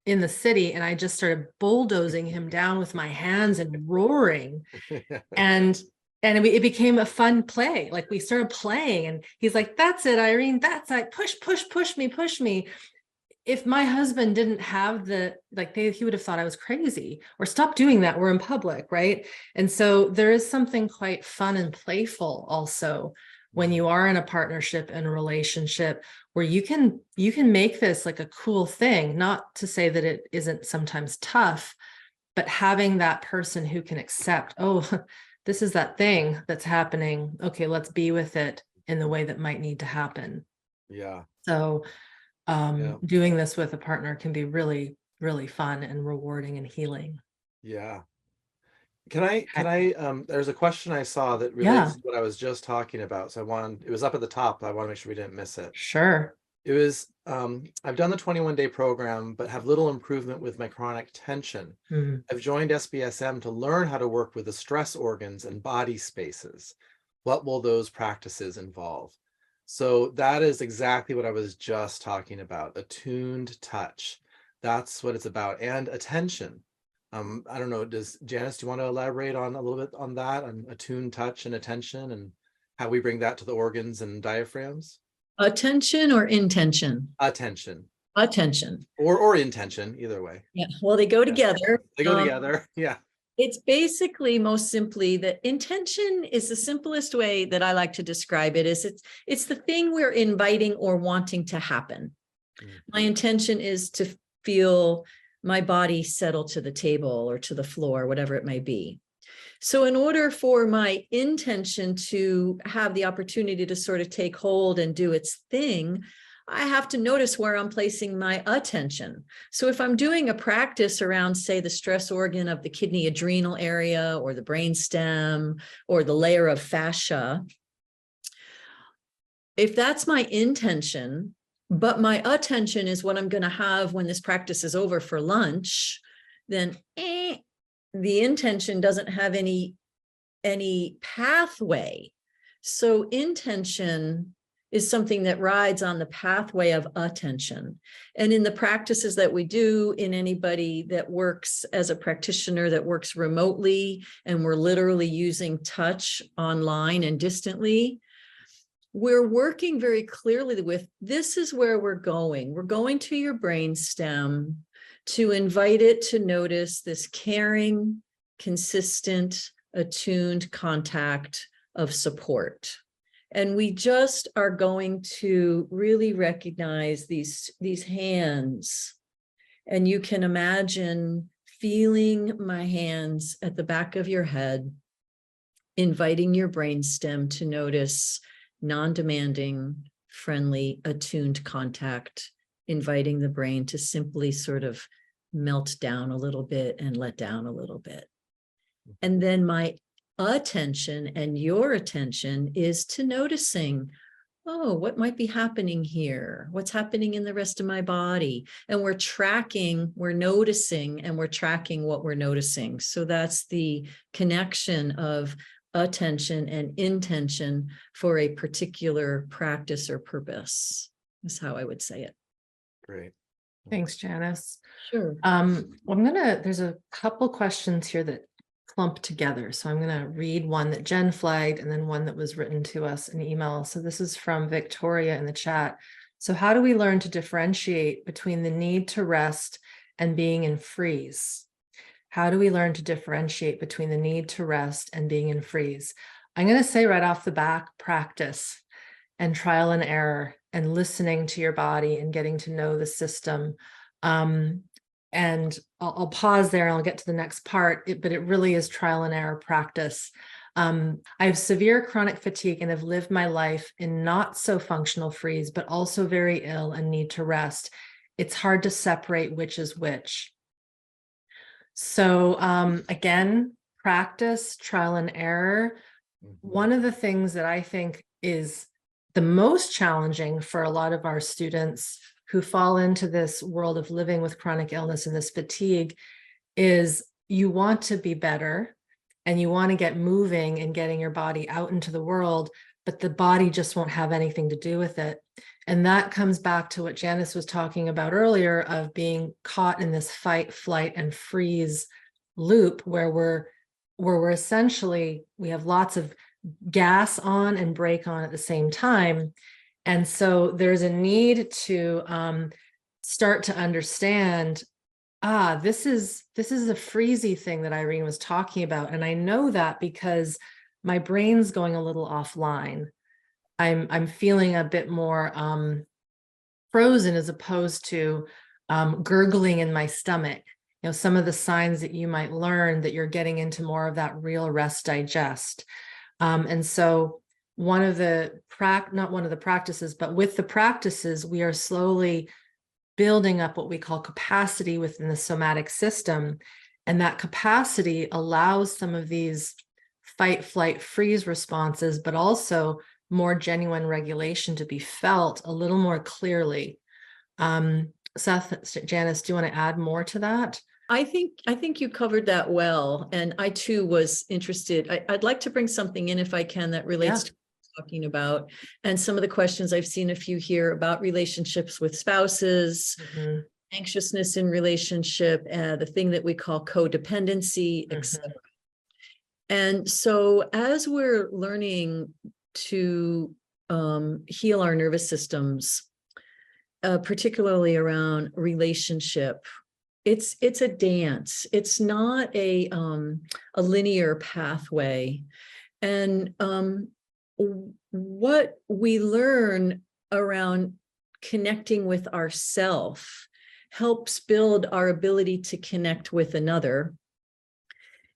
in the city, and I just started bulldozing him down with my hands and roaring. And it became a fun play. Like we started playing, and he's like, "That's it, Irene. That's it. Push me." If my husband didn't have he would have thought I was crazy, or stop doing that. We're in public, right? And so there is something quite fun and playful also when you are in a partnership and a relationship, where you can make this like a cool thing. Not to say that it isn't sometimes tough, but having that person who can accept, oh, this is that thing that's happening. Okay, let's be with it in the way that might need to happen. Yeah. So doing this with a partner can be really, really fun and rewarding and healing. Yeah. Can I, there's a question I saw that relates to what I was just talking about. So it was up at the top. I want to make sure we didn't miss it. Sure. It was, I've done the 21-day program, but have little improvement with my chronic tension. I've joined SBSM to learn how to work with the stress organs and body spaces. What will those practices involve? So that is exactly what I was just talking about, attuned touch. That's what it's about, and attention. I don't know, Janice, do you want to elaborate on a little bit on that, on attuned touch and attention, and how we bring that to the organs and diaphragms? Attention or intention? Attention. Attention. Or intention, either way. Yeah, well, they go together. They go together, yeah. It's basically, most simply, that intention is the simplest way that I like to describe it. Is it's the thing we're inviting or wanting to happen. My intention is to feel my body settle to the table or to the floor, whatever it may be. So in order for my intention to have the opportunity to sort of take hold and do its thing, I have to notice where I'm placing my attention. So if I'm doing a practice around, say, the stress organ of the kidney adrenal area, or the brainstem, or the layer of fascia, if that's my intention, but my attention is what I'm going to have when this practice is over for lunch, then the intention doesn't have any pathway. So intention is something that rides on the pathway of attention. And in the practices that we do, in anybody that works as a practitioner that works remotely, and we're literally using touch online and distantly, we're working very clearly with, this is where we're going. We're going to your brainstem to invite it to notice this caring, consistent, attuned contact of support. And we just are going to really recognize these hands. And you can imagine feeling my hands at the back of your head, inviting your brainstem to notice non-demanding, friendly, attuned contact, inviting the brain to simply sort of melt down a little bit and let down a little bit. And then my attention and your attention is to noticing, oh, what might be happening here? What's happening in the rest of my body? And we're tracking, we're noticing, and we're tracking what we're noticing. So that's the connection of attention and intention for a particular practice or purpose. is how I would say it. Great. Thanks, Janice. Sure. There's a couple questions here that clump together. So I'm gonna read one that Jen flagged and then one that was written to us in email. So this is from Victoria in the chat. So how do we learn to differentiate between the need to rest and being in freeze? How do we learn to differentiate between the need to rest and being in freeze? I'm going to say right off the bat, practice and trial and error and listening to your body and getting to know the system. And I'll pause there and I'll get to the next part, but it really is trial and error practice. I have severe chronic fatigue and have lived my life in not so functional freeze, but also very ill and need to rest. It's hard to separate which is which. So again, practice, trial and error. One of the things that I think is the most challenging for a lot of our students who fall into this world of living with chronic illness and this fatigue is you want to be better and you want to get moving and getting your body out into the world, but the body just won't have anything to do with it. And that comes back to what Janice was talking about earlier of being caught in this fight, flight, and freeze loop where we're essentially, we have lots of gas on and brake on at the same time. And so there's a need to start to understand, this is a freezy thing that Irene was talking about. And I know that because my brain's going a little offline. I'm feeling a bit more frozen as opposed to gurgling in my stomach. You know, some of the signs that you might learn that you're getting into more of that real rest digest. And so not one of the practices, but with the practices, we are slowly building up what we call capacity within the somatic system. And that capacity allows some of these fight, flight, freeze responses, but also more genuine regulation to be felt a little more clearly. Seth, Janice, do you want to add more to that? I think you covered that well. And I too was interested. I'd like to bring something in if I can that relates to what we're talking about. And some of the questions I've seen a few here about relationships with spouses, anxiousness in relationship, the thing that we call codependency, etc. And so as we're learning to heal our nervous systems, particularly around relationship, it's a dance. It's not a linear pathway. And what we learn around connecting with ourself helps build our ability to connect with another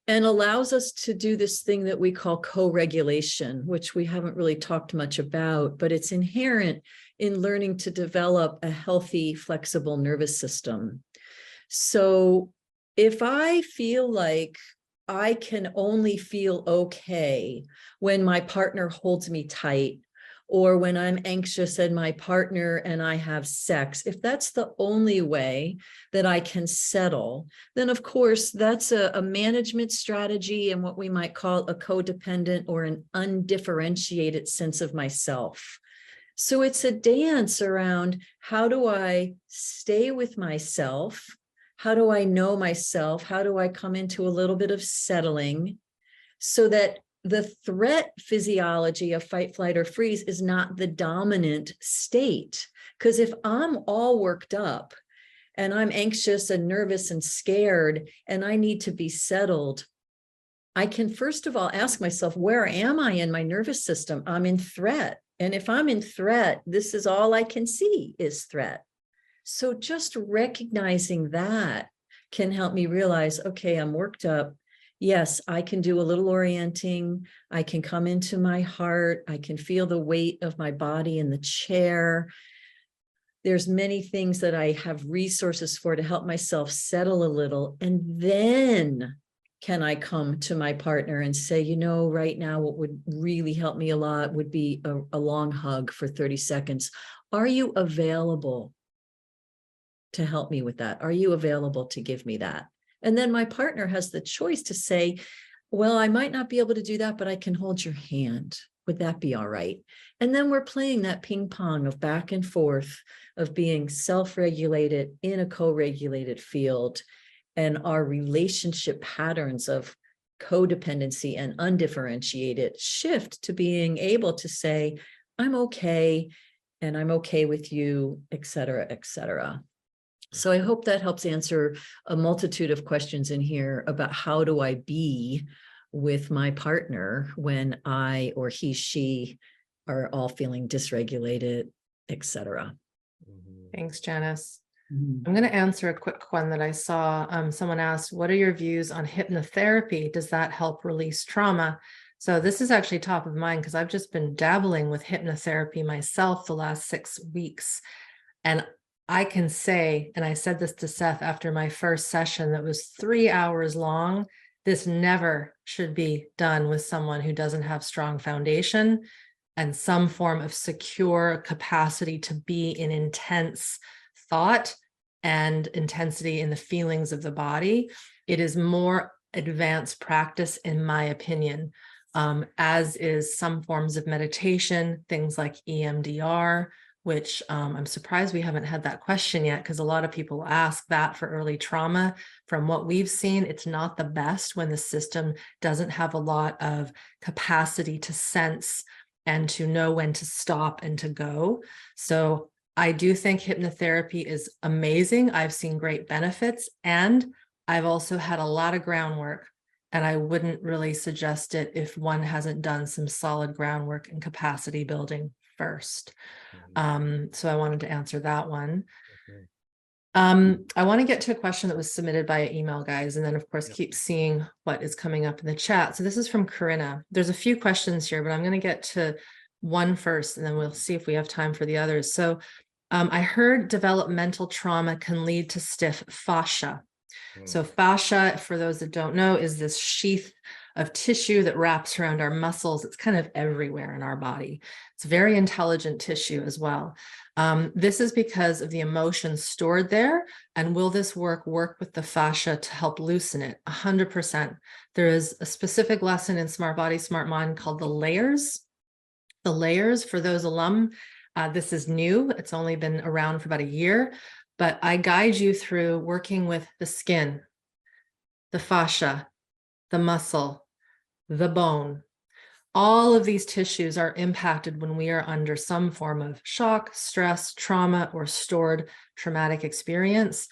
and allows us to do this thing that we call co-regulation, which we haven't really talked much about, but it's inherent in learning to develop a healthy, flexible nervous system. So if I feel like I can only feel okay when my partner holds me tight, or when I'm anxious and my partner and I have sex, if that's the only way that I can settle, then of course that's a management strategy and what we might call a codependent or an undifferentiated sense of myself. So it's a dance around how do I stay with myself? How do I know myself? How do I come into a little bit of settling so that the threat physiology of fight, flight, or freeze is not the dominant state? Because if I'm all worked up and I'm anxious and nervous and scared and I need to be settled, I can first of all ask myself, where am I in my nervous system? I'm in threat. And if I'm in threat, this is all I can see is threat. So just recognizing that can help me realize, okay, I'm worked up. Yes, I can do a little orienting. I can come into my heart. I can feel the weight of my body in the chair. There's many things that I have resources for to help myself settle a little. And then can I come to my partner and say, you know, right now, what would really help me a lot would be a long hug for 30 seconds. Are you available to help me with that? Are you available to give me that? And then my partner has the choice to say, well, I might not be able to do that, but I can hold your hand. Would that be all right? And then we're playing that ping pong of back and forth of being self-regulated in a co-regulated field, and our relationship patterns of codependency and undifferentiated shift to being able to say, I'm okay, and I'm okay with you, et cetera, et cetera. So I hope that helps answer a multitude of questions in here about how do I be with my partner when I or he, she are all feeling dysregulated, et cetera. Thanks, Janice. Mhm. I'm going to answer a quick one that I saw. Someone asked, what are your views on hypnotherapy? Does that help release trauma? So this is actually top of mind because I've just been dabbling with hypnotherapy myself the last 6 weeks. And I can say, and I said this to Seth after my first session that was 3 hours long, this never should be done with someone who doesn't have strong foundation and some form of secure capacity to be in intense thought and intensity in the feelings of the body. It is more advanced practice, in my opinion, as is some forms of meditation, things like EMDR, which I'm surprised we haven't had that question yet, because a lot of people ask that for early trauma. From what we've seen, it's not the best when the system doesn't have a lot of capacity to sense and to know when to stop and to go. So I do think hypnotherapy is amazing. I've seen great benefits, and I've also had a lot of groundwork, and I wouldn't really suggest it if one hasn't done some solid groundwork and capacity building first. So I wanted to answer that one. I want to get to a question that was submitted by email, guys, and then of course keep seeing what is coming up in the chat. So this is from Corinna. There's a few questions here, but I'm going to get to one first, and then we'll see if we have time for the others. So I heard developmental trauma can lead to stiff fascia. So fascia, for those that don't know, is this sheath of tissue that wraps around our muscles. It's kind of everywhere in our body. It's very intelligent tissue as well. This is because of the emotions stored there. And will this work with the fascia to help loosen it? 100%. There is a specific lesson in SmartBody, SmartMind called the layers. The layers, for those alum, this is new. It's only been around for about a year, but I guide you through working with the skin, the fascia, the muscle, the bone. All of these tissues are impacted when we are under some form of shock, stress, trauma, or stored traumatic experience.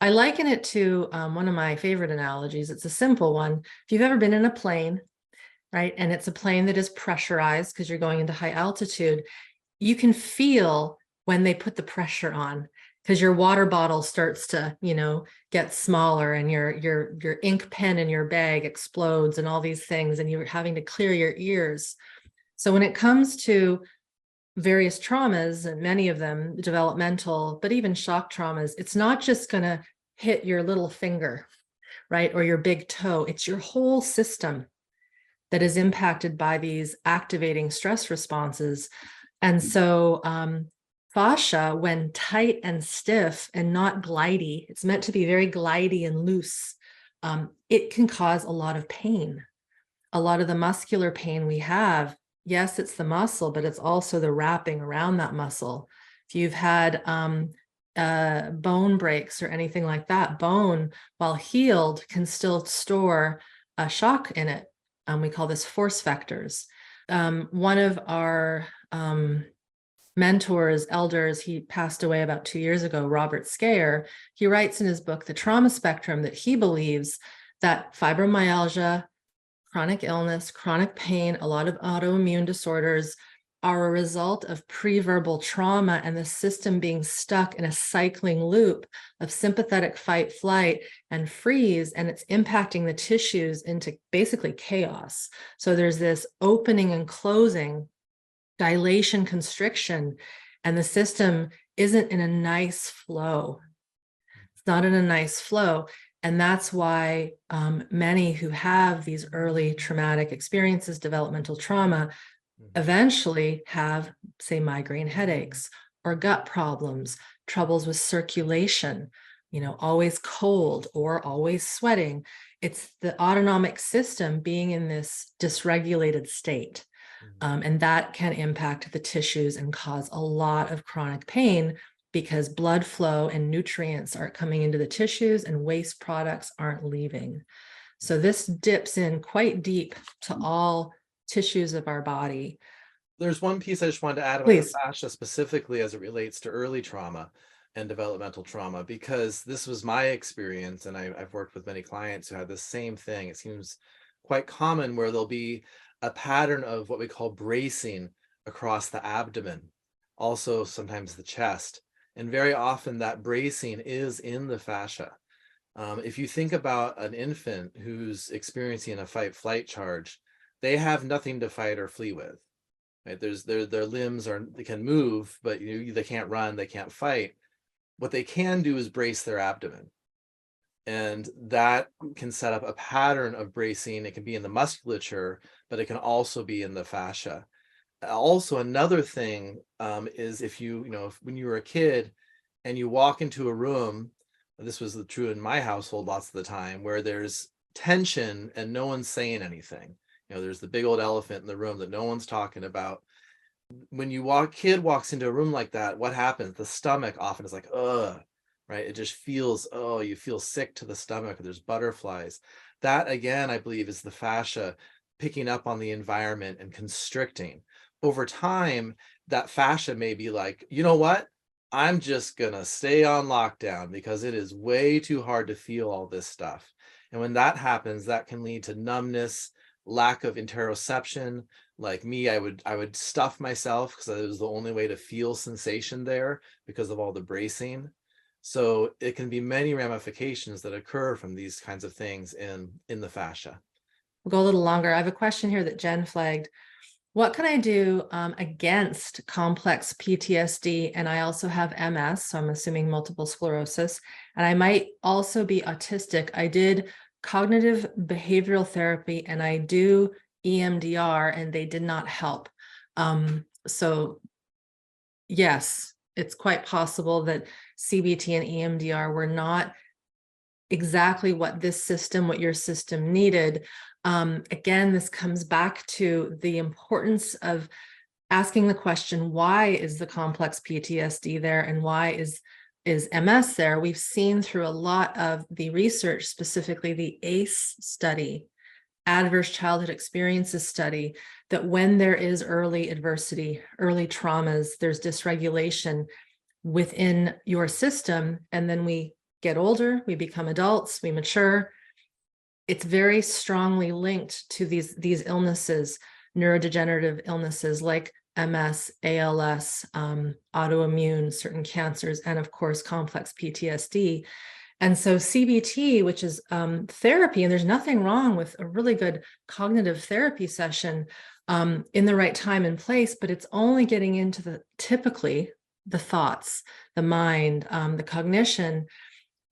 I liken it to one of my favorite analogies. It's a simple one. If you've ever been in a plane, right, and it's a plane that is pressurized because you're going into high altitude, you can feel when they put the pressure on, because your water bottle starts to, get smaller, and your ink pen in your bag explodes and all these things, and you're having to clear your ears. So when it comes to various traumas, and many of them developmental, but even shock traumas, it's not just going to hit your little finger, right, or your big toe. It's your whole system that is impacted by these activating stress responses. And so fascia, when tight and stiff and not glidey, it's meant to be very glidey and loose. It can cause a lot of pain. A lot of the muscular pain we have, yes, it's the muscle, but it's also the wrapping around that muscle. If you've had bone breaks or anything like that, bone, while healed, can still store a shock in it. We call this force vectors. One of our mentors, elders, he passed away about 2 years ago, Robert Scaer, he writes in his book, The Trauma Spectrum, that he believes that fibromyalgia, chronic illness, chronic pain, a lot of autoimmune disorders are a result of pre-verbal trauma and the system being stuck in a cycling loop of sympathetic fight, flight, and freeze, and it's impacting the tissues into basically chaos. So there's this opening and closing, dilation, constriction, and the system isn't in a nice flow. It's not in a nice flow. And that's why many who have these early traumatic experiences, developmental trauma, eventually have, say, migraine headaches or gut problems, troubles with circulation, always cold or always sweating. It's the autonomic system being in this dysregulated state. And that can impact the tissues and cause a lot of chronic pain because blood flow and nutrients aren't coming into the tissues and waste products aren't leaving. So this dips in quite deep to all tissues of our body. There's one piece I just wanted to add about Please. the fascia specifically as it relates to early trauma and developmental trauma, because this was my experience, and I've worked with many clients who had the same thing. It seems quite common where there'll be a pattern of what we call bracing across the abdomen, also sometimes the chest, and very often that bracing is in the fascia. If you think about an infant who's experiencing a fight-flight charge, they have nothing to fight or flee with. Right? Their limbs they can move, but they can't run, they can't fight. What they can do is brace their abdomen. And that can set up a pattern of bracing. It can be in the musculature, but it can also be in the fascia. Also, another thing is if when you were a kid and you walk into a room, this was true in my household lots of the time, where there's tension and no one's saying anything. There's the big old elephant in the room that no one's talking about. When kid walks into a room like that, what happens? The stomach often is like, ugh, right? It just feels, oh, you feel sick to the stomach. There's butterflies. That again, I believe, is the fascia picking up on the environment and constricting. Over time, that fascia may be like, you know what? I'm just gonna stay on lockdown because it is way too hard to feel all this stuff. And when that happens, that can lead to numbness, lack of interoception. Like me, I would stuff myself because it was the only way to feel sensation there because of all the bracing. So it can be many ramifications that occur from these kinds of things in the fascia. We'll go a little longer. I have a question here that Jen flagged. What can I do against complex PTSD? And I also have MS, so I'm assuming multiple sclerosis, and I might also be autistic. I did cognitive behavioral therapy and I do EMDR and they did not help. So yes, it's quite possible that CBT and EMDR were not exactly what your system needed. Again, this comes back to the importance of asking the question, why is the complex PTSD there and why is MS there? We've seen through a lot of the research, specifically the ACE study, Adverse Childhood Experiences study, that when there is early adversity, early traumas, there's dysregulation within your system, and then we get older, we become adults, we mature. It's very strongly linked to these illnesses, neurodegenerative illnesses like MS, ALS, autoimmune, certain cancers, and of course, complex PTSD. And so CBT, which is therapy, and there's nothing wrong with a really good cognitive therapy session in the right time and place, but it's only getting into typically the thoughts, the mind, the cognition.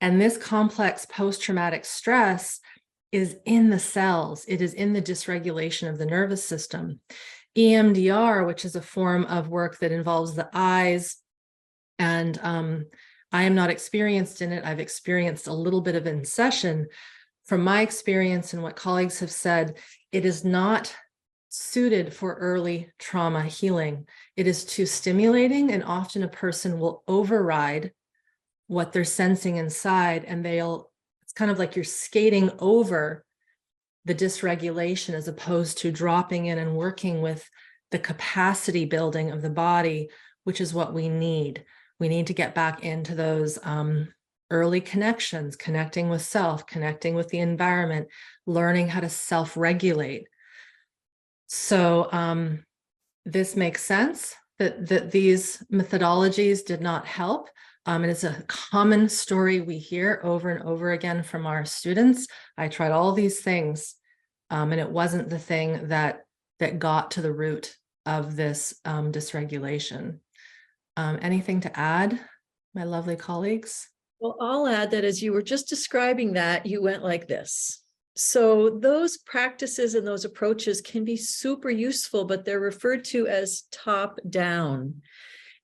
And this complex post-traumatic stress is in the cells. It is in the dysregulation of the nervous system. EMDR, which is a form of work that involves the eyes, and I am not experienced in it. I've experienced a little bit of it in session. From my experience and what colleagues have said, it is not suited for early trauma healing. It is too stimulating, and often a person will override what they're sensing inside, and it's kind of like you're skating over the dysregulation as opposed to dropping in and working with the capacity building of the body, which is what we need. We need to get back into those early connections, connecting with self, connecting with the environment, learning how to self-regulate. So this makes sense that these methodologies did not help. And it's a common story we hear over and over again from our students. I tried all these things, and it wasn't the thing that got to the root of this dysregulation. Anything to add, my lovely colleagues? Well, I'll add that as you were just describing that, you went like this. So those practices and those approaches can be super useful, but they're referred to as top down.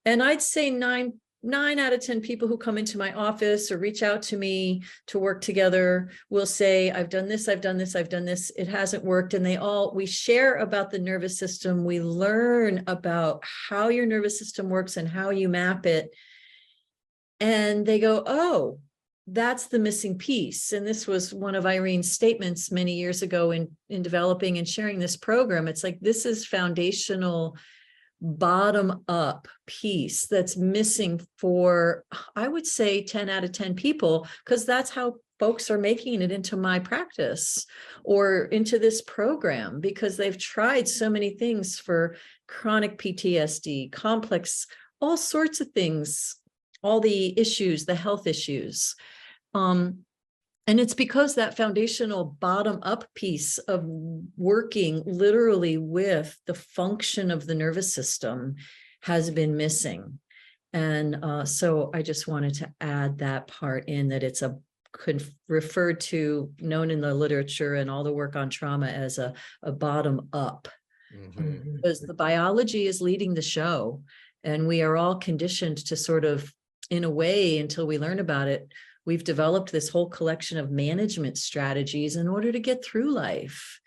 And I'd say 9 9 out of 10 people who come into my office or reach out to me to work together will say, I've done this, I've done this, I've done this. It hasn't worked. And we share about the nervous system. We learn about how your nervous system works and how you map it. And they go, oh, that's the missing piece. And this was one of Irene's statements many years ago in developing and sharing this program. It's like, this is foundational bottom up piece that's missing for, I would say, 10 out of 10 people, because that's how folks are making it into my practice or into this program, because they've tried so many things for chronic PTSD, complex, all sorts of things, all the issues, the health issues. And it's because that foundational bottom-up piece of working literally with the function of the nervous system has been missing. And so I just wanted to add that part in, that it's referred to, known in the literature and all the work on trauma as a bottom-up. Because the biology is leading the show, and we are all conditioned to sort of, in a way, until we learn about it, we've developed this whole collection of management strategies in order to get through life.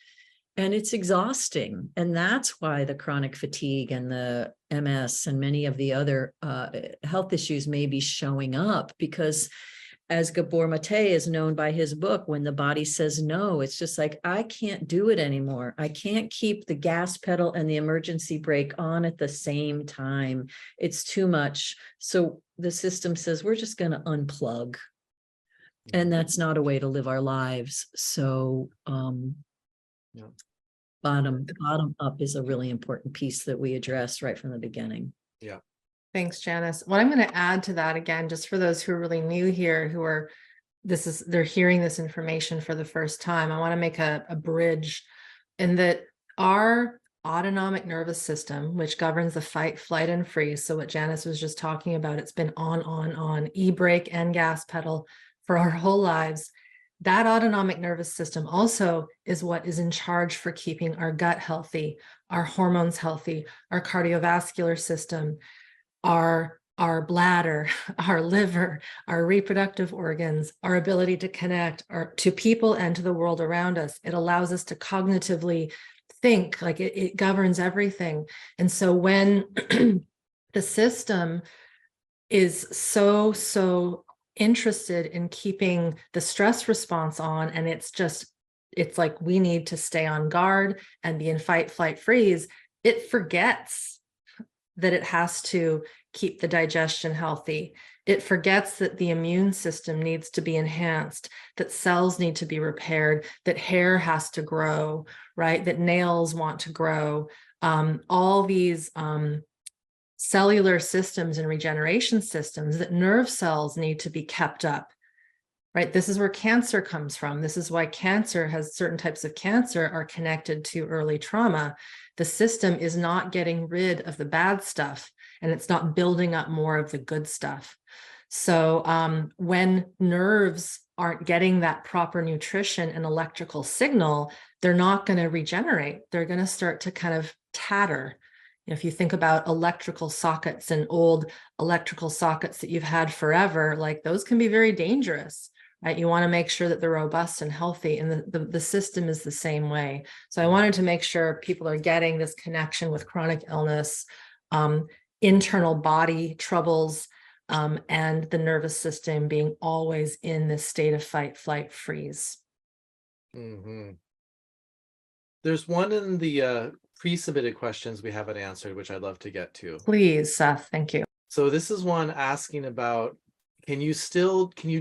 And it's exhausting. And that's why the chronic fatigue and the MS and many of the other health issues may be showing up, because as Gabor Maté is known by his book, when the body says no, it's just like, I can't do it anymore. I can't keep the gas pedal and the emergency brake on at the same time. It's too much. So the system says, we're just going to unplug. And that's not a way to live our lives. So bottom up is a really important piece that we address right from the beginning. Yeah. Thanks, Janice. What I'm going to add to that, again, just for those who are really new here, they're hearing this information for the first time, I want to make a bridge in that our autonomic nervous system, which governs the fight, flight, and freeze. So what Janice was just talking about, it's been on, e-brake and gas pedal for our whole lives. That autonomic nervous system also is what is in charge for keeping our gut healthy, our hormones healthy, our cardiovascular system, our bladder, our liver, our reproductive organs, our ability to connect to people and to the world around us. It allows us to cognitively think, like it governs everything. And so when the system is so interested in keeping the stress response on, and it's like we need to stay on guard and be in fight, flight, freeze, it forgets that it has to keep the digestion healthy. It forgets that the immune system needs to be enhanced, that cells need to be repaired, that hair has to grow, right? That nails want to grow. All these cellular systems and regeneration systems, that nerve cells need to be kept up, right? This is where cancer comes from. This is why certain types of cancer are connected to early trauma. The system is not getting rid of the bad stuff, and it's not building up more of the good stuff. So when nerves aren't getting that proper nutrition and electrical signal, they're not going to regenerate. They're going to start to kind of tatter. If you think about electrical sockets and old electrical sockets that you've had forever, like those can be very dangerous, right? You want to make sure that they're robust and healthy, and the system is the same way. So I wanted to make sure people are getting this connection with chronic illness, internal body troubles, and the nervous system being always in this state of fight, flight, freeze. There's one in the pre-submitted questions we haven't answered, which I'd love to get to. Please, Seth, thank you. So this is one asking about, can you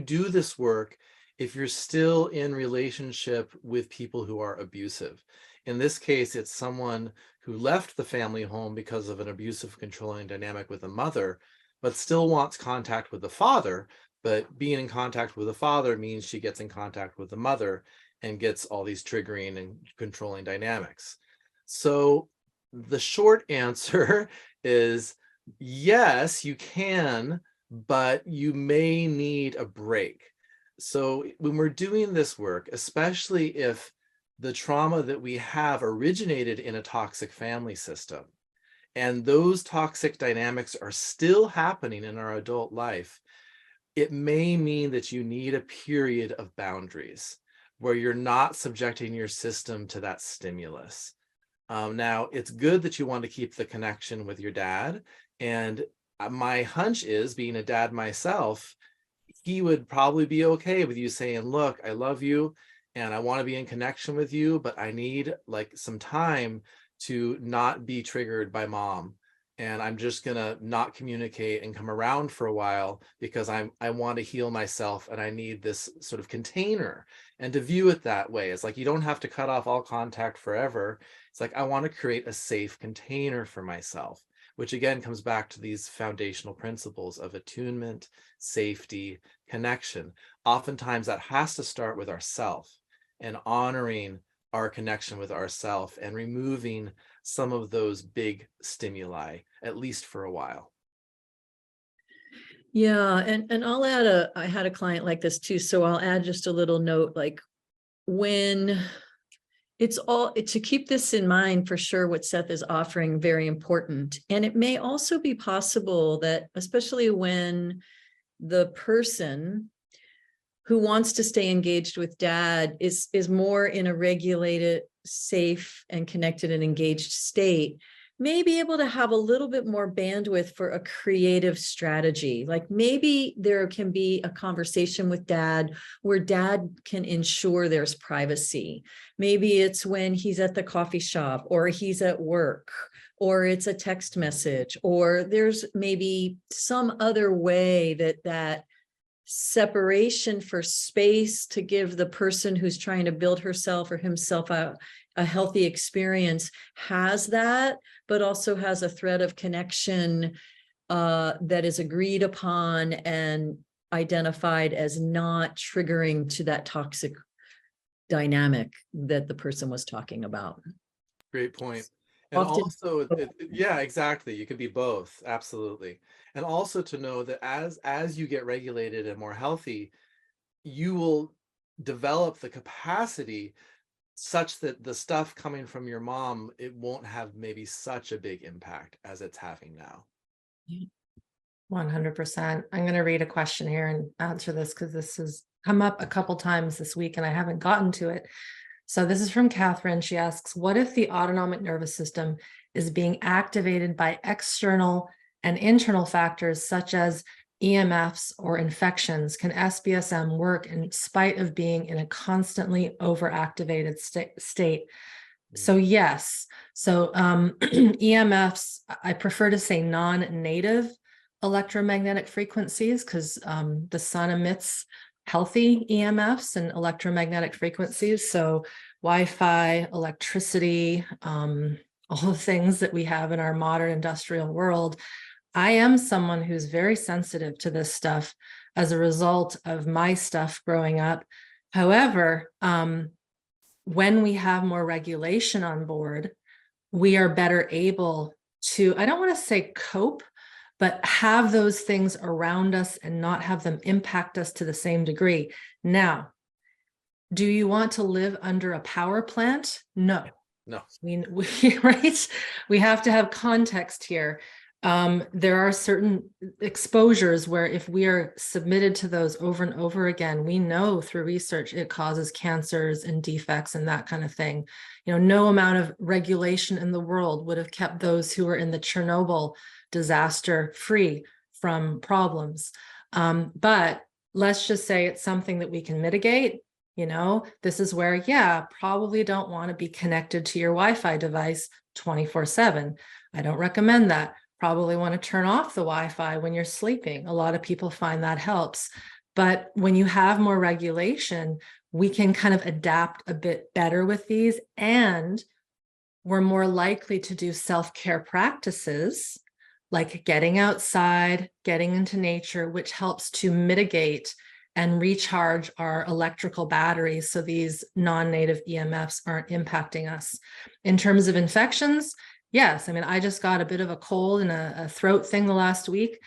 do this work if you're still in relationship with people who are abusive? In this case, it's someone who left the family home because of an abusive, controlling dynamic with a mother, but still wants contact with the father. But being in contact with the father means she gets in contact with the mother and gets all these triggering and controlling dynamics. So the short answer is yes, you can, but you may need a break. So when we're doing this work, especially if the trauma that we have originated in a toxic family system, and those toxic dynamics are still happening in our adult life, it may mean that you need a period of boundaries where you're not subjecting your system to that stimulus. Now, it's good that you want to keep the connection with your dad. And my hunch is, being a dad myself, he would probably be okay with you saying, look, I love you and I want to be in connection with you, but I need like some time to not be triggered by mom. And I'm just gonna not communicate and come around for a while because I want to heal myself and I need this sort of container. And to view it that way, it's like you don't have to cut off all contact forever. It's like I want to create a safe container for myself, which again comes back to these foundational principles of attunement, safety, connection. Oftentimes that has to start with ourself and honoring our connection with ourself and removing some of those big stimuli, at least for a while. Yeah, and I'll add I had a client like this too, so I'll add just a little note, like when it's all, to keep this in mind for sure, what Seth is offering, very important. And it may also be possible that, especially when the person who wants to stay engaged with dad is more in a regulated, safe and connected and engaged state, may be able to have a little bit more bandwidth for a creative strategy. Like maybe there can be a conversation with dad where dad can ensure there's privacy. Maybe it's when he's at the coffee shop or he's at work, or it's a text message, or there's maybe some other way that separation for space to give the person who's trying to build herself or himself a healthy experience has that, but also has a thread of connection that is agreed upon and identified as not triggering to that toxic dynamic that the person was talking about. Great point. And Often, also, yeah, exactly. You could be both. Absolutely. And also to know that as you get regulated and more healthy, you will develop the capacity such that the stuff coming from your mom, it won't have maybe such a big impact as it's having now. 100%. I'm going to read a question here and answer this because this has come up a couple times this week and I haven't gotten to it. So this is from Catherine. She asks, what if the autonomic nervous system is being activated by external and internal factors such as EMFs or infections? Can SBSM work in spite of being in a constantly overactivated state? So yes. So EMFs, I prefer to say non-native electromagnetic frequencies because the sun emits healthy EMFs and electromagnetic frequencies. So Wi-Fi, electricity, all the things that we have in our modern industrial world. I am someone who's very sensitive to this stuff as a result of my stuff growing up. However, when we have more regulation on board, we are better able to, I don't want to say cope, but have those things around us and not have them impact us to the same degree. Now, do you want to live under a power plant? No. No. Right? We have to have context here. There are certain exposures where if we are submitted to those over and over again, we know through research it causes cancers and defects and that kind of thing. You know, no amount of regulation in the world would have kept those who were in the Chernobyl disaster free from problems. But let's just say it's something that we can mitigate. You know, this is where, yeah, probably don't want to be connected to your Wi-Fi device 24/7. I don't recommend that. Probably want to turn off the Wi-Fi when you're sleeping. A lot of people find that helps. But when you have more regulation, we can kind of adapt a bit better with these, and we're more likely to do self-care practices like getting outside, getting into nature, which helps to mitigate and recharge our electrical batteries so these non-native EMFs aren't impacting us. In terms of infections, yes, I mean, I just got a bit of a cold and a throat thing the last week.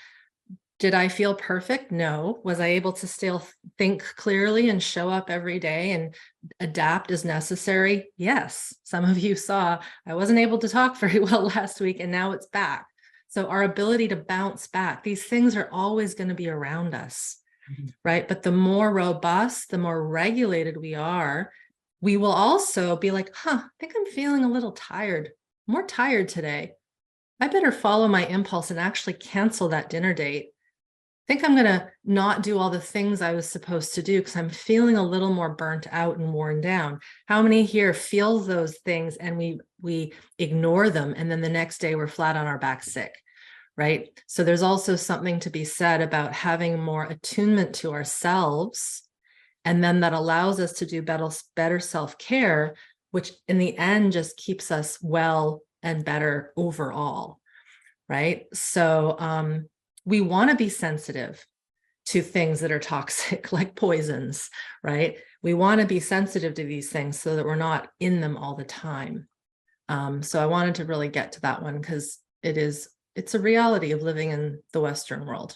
Did I feel perfect? No. Was I able to still think clearly and show up every day and adapt as necessary? Yes. Some of you saw I wasn't able to talk very well last week, and now it's back. So our ability to bounce back, these things are always going to be around us, right? But the more robust, the more regulated we are, we will also be like, I think I'm feeling a little tired, more tired today. I better follow my impulse and actually cancel that dinner date. I think I'm going to not do all the things I was supposed to do because I'm feeling a little more burnt out and worn down. How many here feel those things and we ignore them, and then the next day we're flat on our back sick, right? So there's also something to be said about having more attunement to ourselves, and then that allows us to do better self-care, which in the end just keeps us well and better overall, right? So we want to be sensitive to things that are toxic, like poisons, right? We want to be sensitive to these things so that we're not in them all the time. So I wanted to really get to that one because it's a reality of living in the Western world.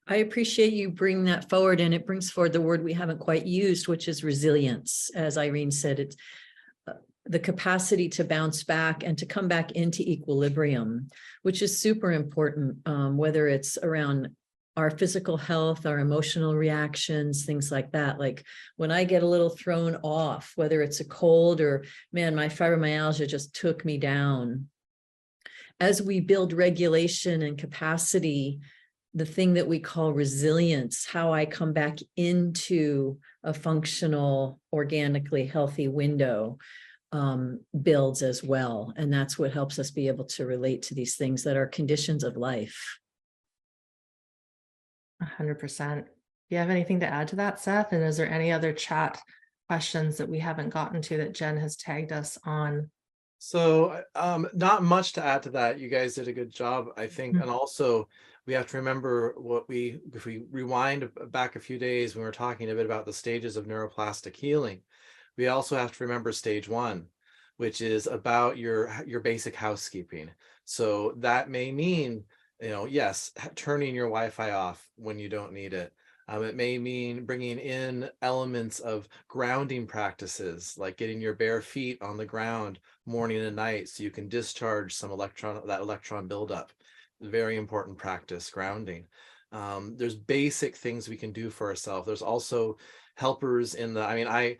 I appreciate you bringing that forward, and it brings forward the word we haven't quite used, which is resilience. As Irene said, it's the capacity to bounce back and to come back into equilibrium, which is super important, whether it's around our physical health, our emotional reactions, things like that. Like when I get a little thrown off, whether it's a cold or, man, my fibromyalgia just took me down. As we build regulation and capacity, the thing that we call resilience, how I come back into a functional, organically healthy window, builds as well. And that's what helps us be able to relate to these things that are conditions of life. 100%. Do you have anything to add to that, Seth? And is there any other chat questions that we haven't gotten to that Jen has tagged us on? So not much to add to that. You guys did a good job, I think. And also we have to remember if we rewind back a few days, when we were talking a bit about the stages of neuroplastic healing, we also have to remember stage 1, which is about your basic housekeeping. So that may mean, yes, turning your Wi-Fi off when you don't need it. It may mean bringing in elements of grounding practices, like getting your bare feet on the ground morning and night so you can discharge some electron buildup. Very important practice, grounding. There's basic things we can do for ourselves. There's also helpers I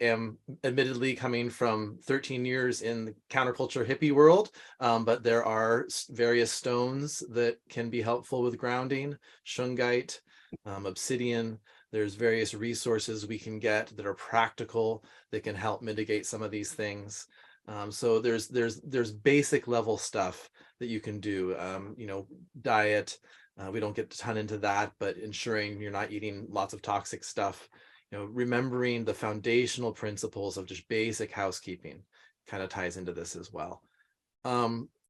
am admittedly coming from 13 years in the counterculture hippie world, but there are various stones that can be helpful with grounding, shungite, obsidian. There's various resources we can get that are practical that can help mitigate some of these things. So there's basic level stuff that you can do, diet. We don't get a ton into that, but ensuring you're not eating lots of toxic stuff, remembering the foundational principles of just basic housekeeping kind of ties into this as well.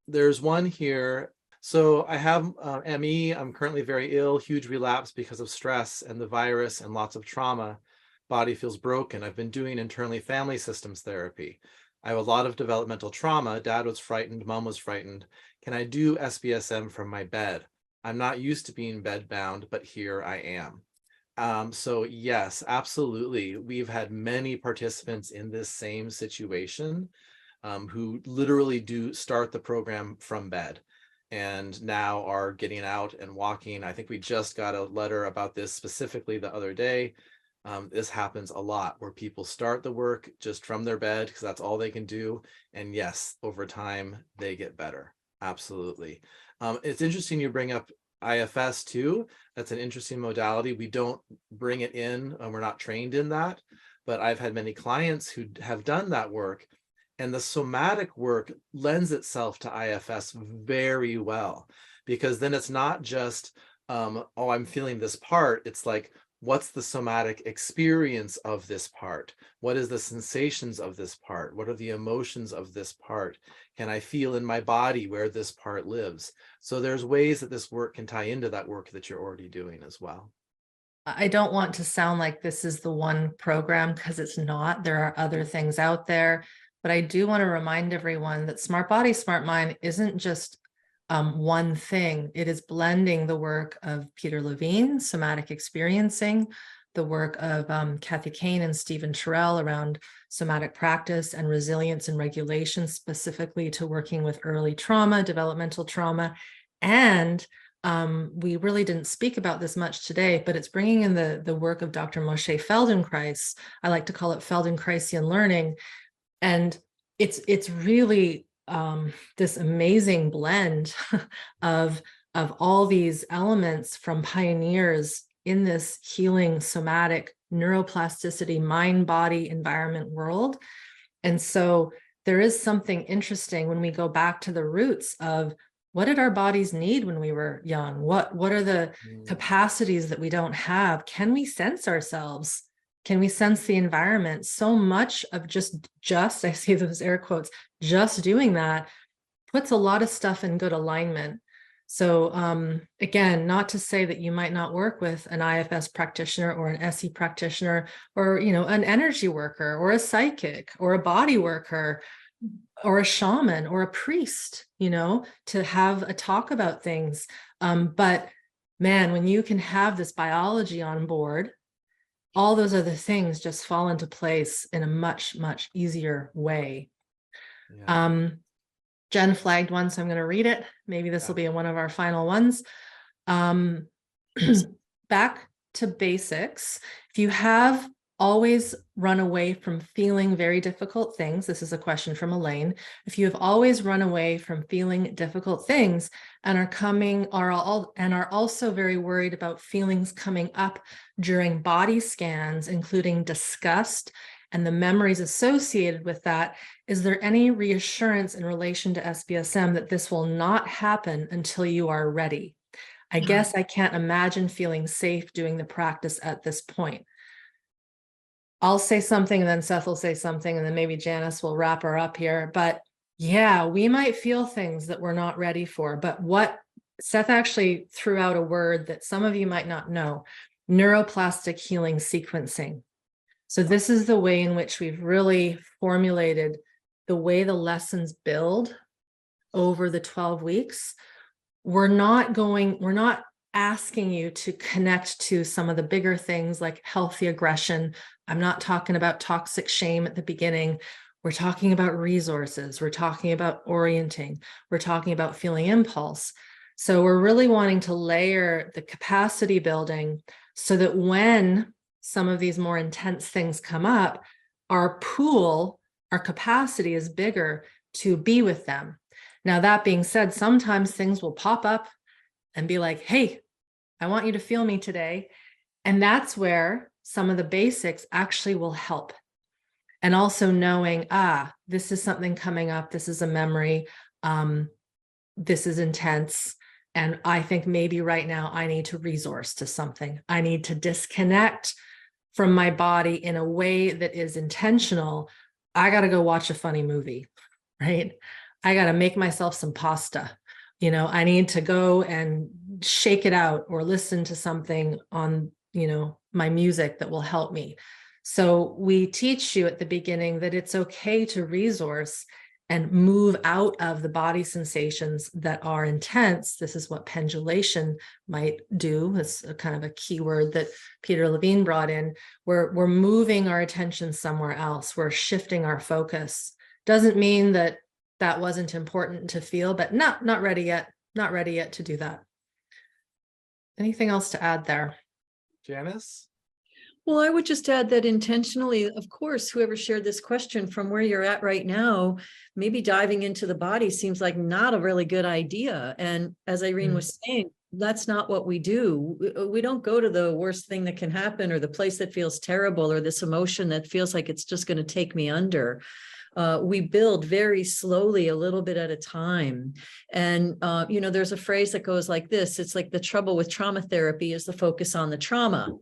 There's one here. So I have ME. I'm currently very ill, huge relapse because of stress and the virus and lots of trauma. Body feels broken. I've been doing internally family systems therapy. I have a lot of developmental trauma. Dad was frightened. Mom was frightened. Can I do SBSM from my bed? I'm not used to being bedbound, but here I am. So yes, absolutely. We've had many participants in this same situation who literally do start the program from bed and now are getting out and walking. I think we just got a letter about this specifically the other day. This happens a lot where people start the work just from their bed because that's all they can do. And yes, over time, they get better. Absolutely. It's interesting you bring up IFS too. That's an interesting modality. We don't bring it in, we're not trained in that, but I've had many clients who have done that work, and the somatic work lends itself to IFS very well, because then it's not just, oh, I'm feeling this part. It's like, what's the somatic experience of this part? What is the sensations of this part? What are the emotions of this part? Can I feel in my body where this part lives? So there's ways that this work can tie into that work that you're already doing as well. I don't want to sound like this is the one program, because it's not. There are other things out there, but I do want to remind everyone that SmartBody, SmartMind isn't just one thing. It is blending the work of Peter Levine, somatic experiencing, the work of Kathy Kane and Stephen Terrell around somatic practice and resilience and regulation, specifically to working with early trauma, developmental trauma. And we really didn't speak about this much today, but it's bringing in the work of Dr. Moshe Feldenkrais. I like to call it Feldenkraisian learning. And it's really this amazing blend of all these elements from pioneers in this healing, somatic, neuroplasticity, mind, body, environment world. And so there is something interesting when we go back to the roots of what did our bodies need when we were young? What are the capacities that we don't have? Can we sense ourselves? Can we sense the environment? So much of just, I see those air quotes, just doing that puts a lot of stuff in good alignment. So again, not to say that you might not work with an IFS practitioner or an SE practitioner, or, you know, an energy worker or a psychic or a body worker or a shaman or a priest, you know, to have a talk about things. But man, when you can have this biology on board, all those other things just fall into place in a much, much easier way. Yeah. Jen flagged one, so I'm going to read it. Maybe this will be one of our final ones. Back to basics. If you have always run away from feeling very difficult things, this is a question from Elaine. If you have always run away from feeling difficult things and are also very worried about feelings coming up during body scans, including disgust and the memories associated with that, is there any reassurance in relation to SBSM that this will not happen until you are ready? I guess I can't imagine feeling safe doing the practice at this point. I'll say something and then Seth will say something and then maybe Janice will wrap her up here. But yeah, we might feel things that we're not ready for. But what Seth actually threw out a word that some of you might not know, neuroplastic healing sequencing. So this is the way in which we've really formulated the way the lessons build over the 12 weeks. We're not asking you to connect to some of the bigger things like healthy aggression. I'm not talking about toxic shame at the beginning. We're talking about resources. We're talking about orienting. We're talking about feeling impulse. So we're really wanting to layer the capacity building so that when some of these more intense things come up, our pool, our capacity is bigger to be with them. Now, that being said, sometimes things will pop up and be like, hey, I want you to feel me today. And that's where some of the basics actually will help. And also knowing, this is something coming up. This is a memory. This is intense. And I think maybe right now I need to resource to something. I need to disconnect from my body in a way that is intentional. I got to go watch a funny movie, right? I got to make myself some pasta. You know, I need to go and shake it out or listen to something on, you know, my music that will help me. So we teach you at the beginning that it's okay to resource and move out of the body sensations that are intense. This is what pendulation might do. It's a kind of a key word that Peter Levine brought in. We're moving our attention somewhere else. We're shifting our focus. Doesn't mean that that wasn't important to feel, but not ready yet. Not ready yet to do that. Anything else to add there? Janice? Well, I would just add that intentionally, of course, whoever shared this question from where you're at right now, maybe diving into the body seems like not a really good idea. And as Irene was saying, that's not what we do. We don't go to the worst thing that can happen or the place that feels terrible or this emotion that feels like it's just going to take me under. We build very slowly, a little bit at a time. And, you know, there's a phrase that goes like this. It's like the trouble with trauma therapy is the focus on the trauma.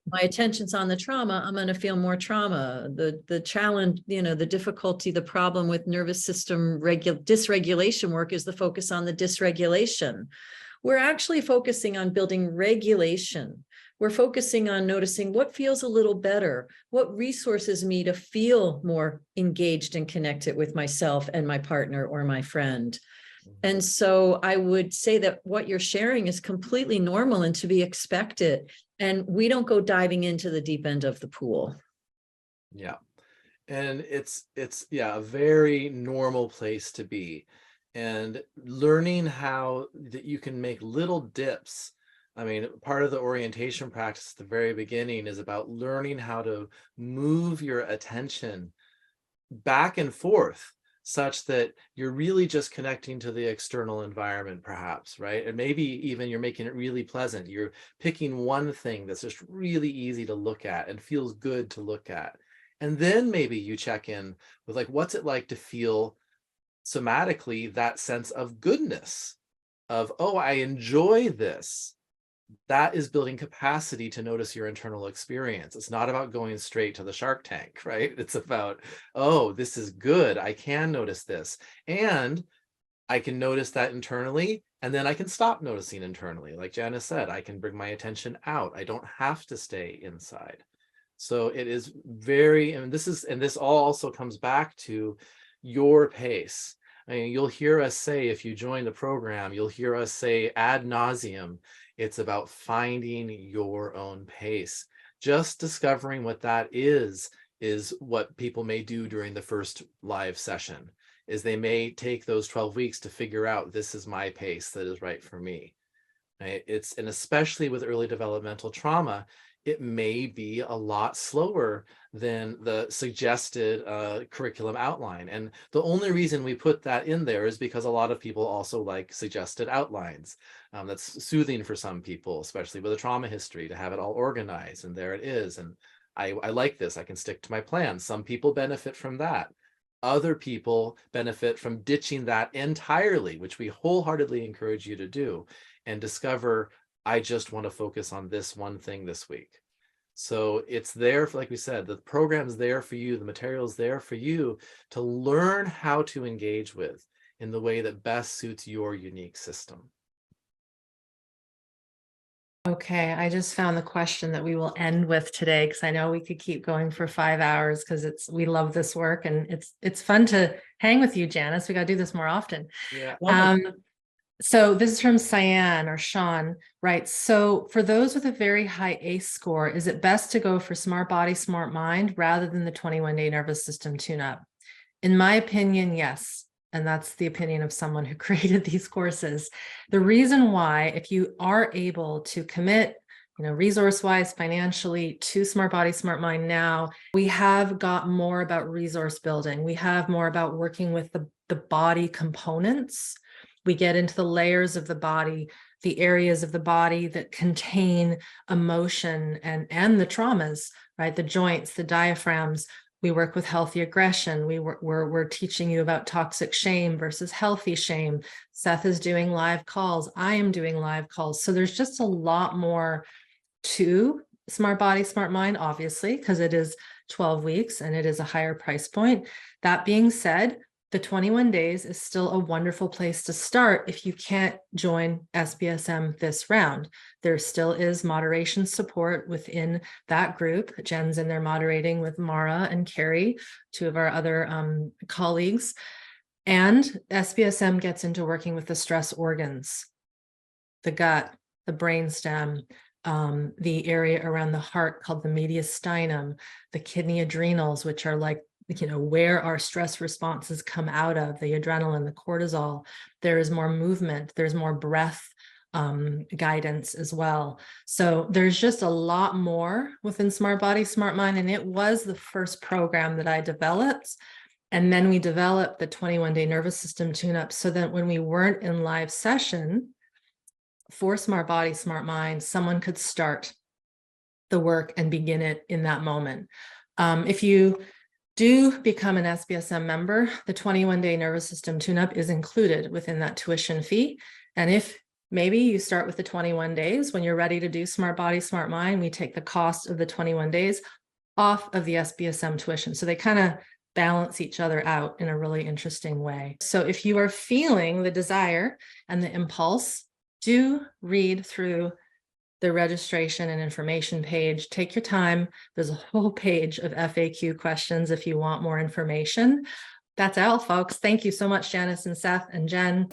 My attention's on the trauma, I'm going to feel more trauma. The challenge, you know, the difficulty, the problem with nervous system dysregulation work is the focus on the dysregulation. We're actually focusing on building regulation. We're focusing on noticing what feels a little better, what resources me to feel more engaged and connected with myself and my partner or my friend. And so I would say that what you're sharing is completely normal and to be expected. And we don't go diving into the deep end of the pool. Yeah. And it's yeah, a very normal place to be. And learning how that you can make little dips. I mean, part of the orientation practice at the very beginning is about learning how to move your attention back and forth such that you're really just connecting to the external environment, perhaps, right? And maybe even you're making it really pleasant. You're picking one thing that's just really easy to look at and feels good to look at. And then maybe you check in with like, what's it like to feel somatically that sense of goodness of, oh, I enjoy this. That is building capacity to notice your internal experience. It's not about going straight to the Shark Tank, right? It's about, oh, this is good. I can notice this. And I can notice that internally, and then I can stop noticing internally. Like Janice said, I can bring my attention out. I don't have to stay inside. So it is very, and this all also comes back to your pace. I mean, you'll hear us say, if you join the program, you'll hear us say ad nauseum, it's about finding your own pace. Just discovering what that is what people may do during the first live session, is they may take those 12 weeks to figure out, this is my pace that is right for me. Right? And especially with early developmental trauma, it may be a lot slower than the suggested curriculum outline. And the only reason we put that in there is because a lot of people also like suggested outlines. That's soothing for some people, especially with a trauma history, to have it all organized, and there it is. And I like this, I can stick to my plan. Some people benefit from that. Other people benefit from ditching that entirely, which we wholeheartedly encourage you to do, and discover, I just want to focus on this one thing this week. So it's there, like we said, the program's there for you, the material's there for you to learn how to engage with in the way that best suits your unique system. Okay, I just found the question that we will end with today, because I know we could keep going for 5 hours, because we love this work, and it's fun to hang with you, Janice. We got to do this more often. Yeah. So this is from Cyan or Sean, right? So for those with a very high ACE score, is it best to go for SmartBody, SmartMind rather than the 21-day nervous system tune-up? In my opinion, yes. And that's the opinion of someone who created these courses. The reason why, if you are able to commit, resource-wise, financially to SmartBody, SmartMind now, we have got more about resource building. We have more about working with the body components. We get into the layers of the body, the areas of the body that contain emotion and the traumas, right? The joints, the diaphragms. We work with healthy aggression. We're teaching you about toxic shame versus healthy shame. Seth is doing live calls. I am doing live calls. So there's just a lot more to SmartBody, SmartMind, obviously, because it is 12 weeks and it is a higher price point. That being said, the 21 days is still a wonderful place to start if you can't join SBSM this round. There still is moderation support within that group. Jen's in there moderating with Mara and Carrie, two of our other colleagues. And SBSM gets into working with the stress organs, the gut, the brainstem, the area around the heart called the mediastinum, the kidney adrenals, which are like, where our stress responses come out of, the adrenaline, the cortisol. There is more movement, there's more breath guidance as well. So there's just a lot more within SmartBody, SmartMind, and it was the first program that I developed. And then we developed the 21-day nervous system tune-up so that when we weren't in live session for SmartBody, SmartMind, someone could start the work and begin it in that moment. If you do become an SBSM member, the 21-day nervous system tune-up is included within that tuition fee. And if maybe you start with the 21 days, when you're ready to do SmartBody, SmartMind, we take the cost of the 21 days off of the SBSM tuition. So they kind of balance each other out in a really interesting way. So if you are feeling the desire and the impulse, do read through the registration and information page. Take your time. There's a whole page of FAQ questions if you want more information. That's all, folks. Thank you so much, Janice and Seth and Jen.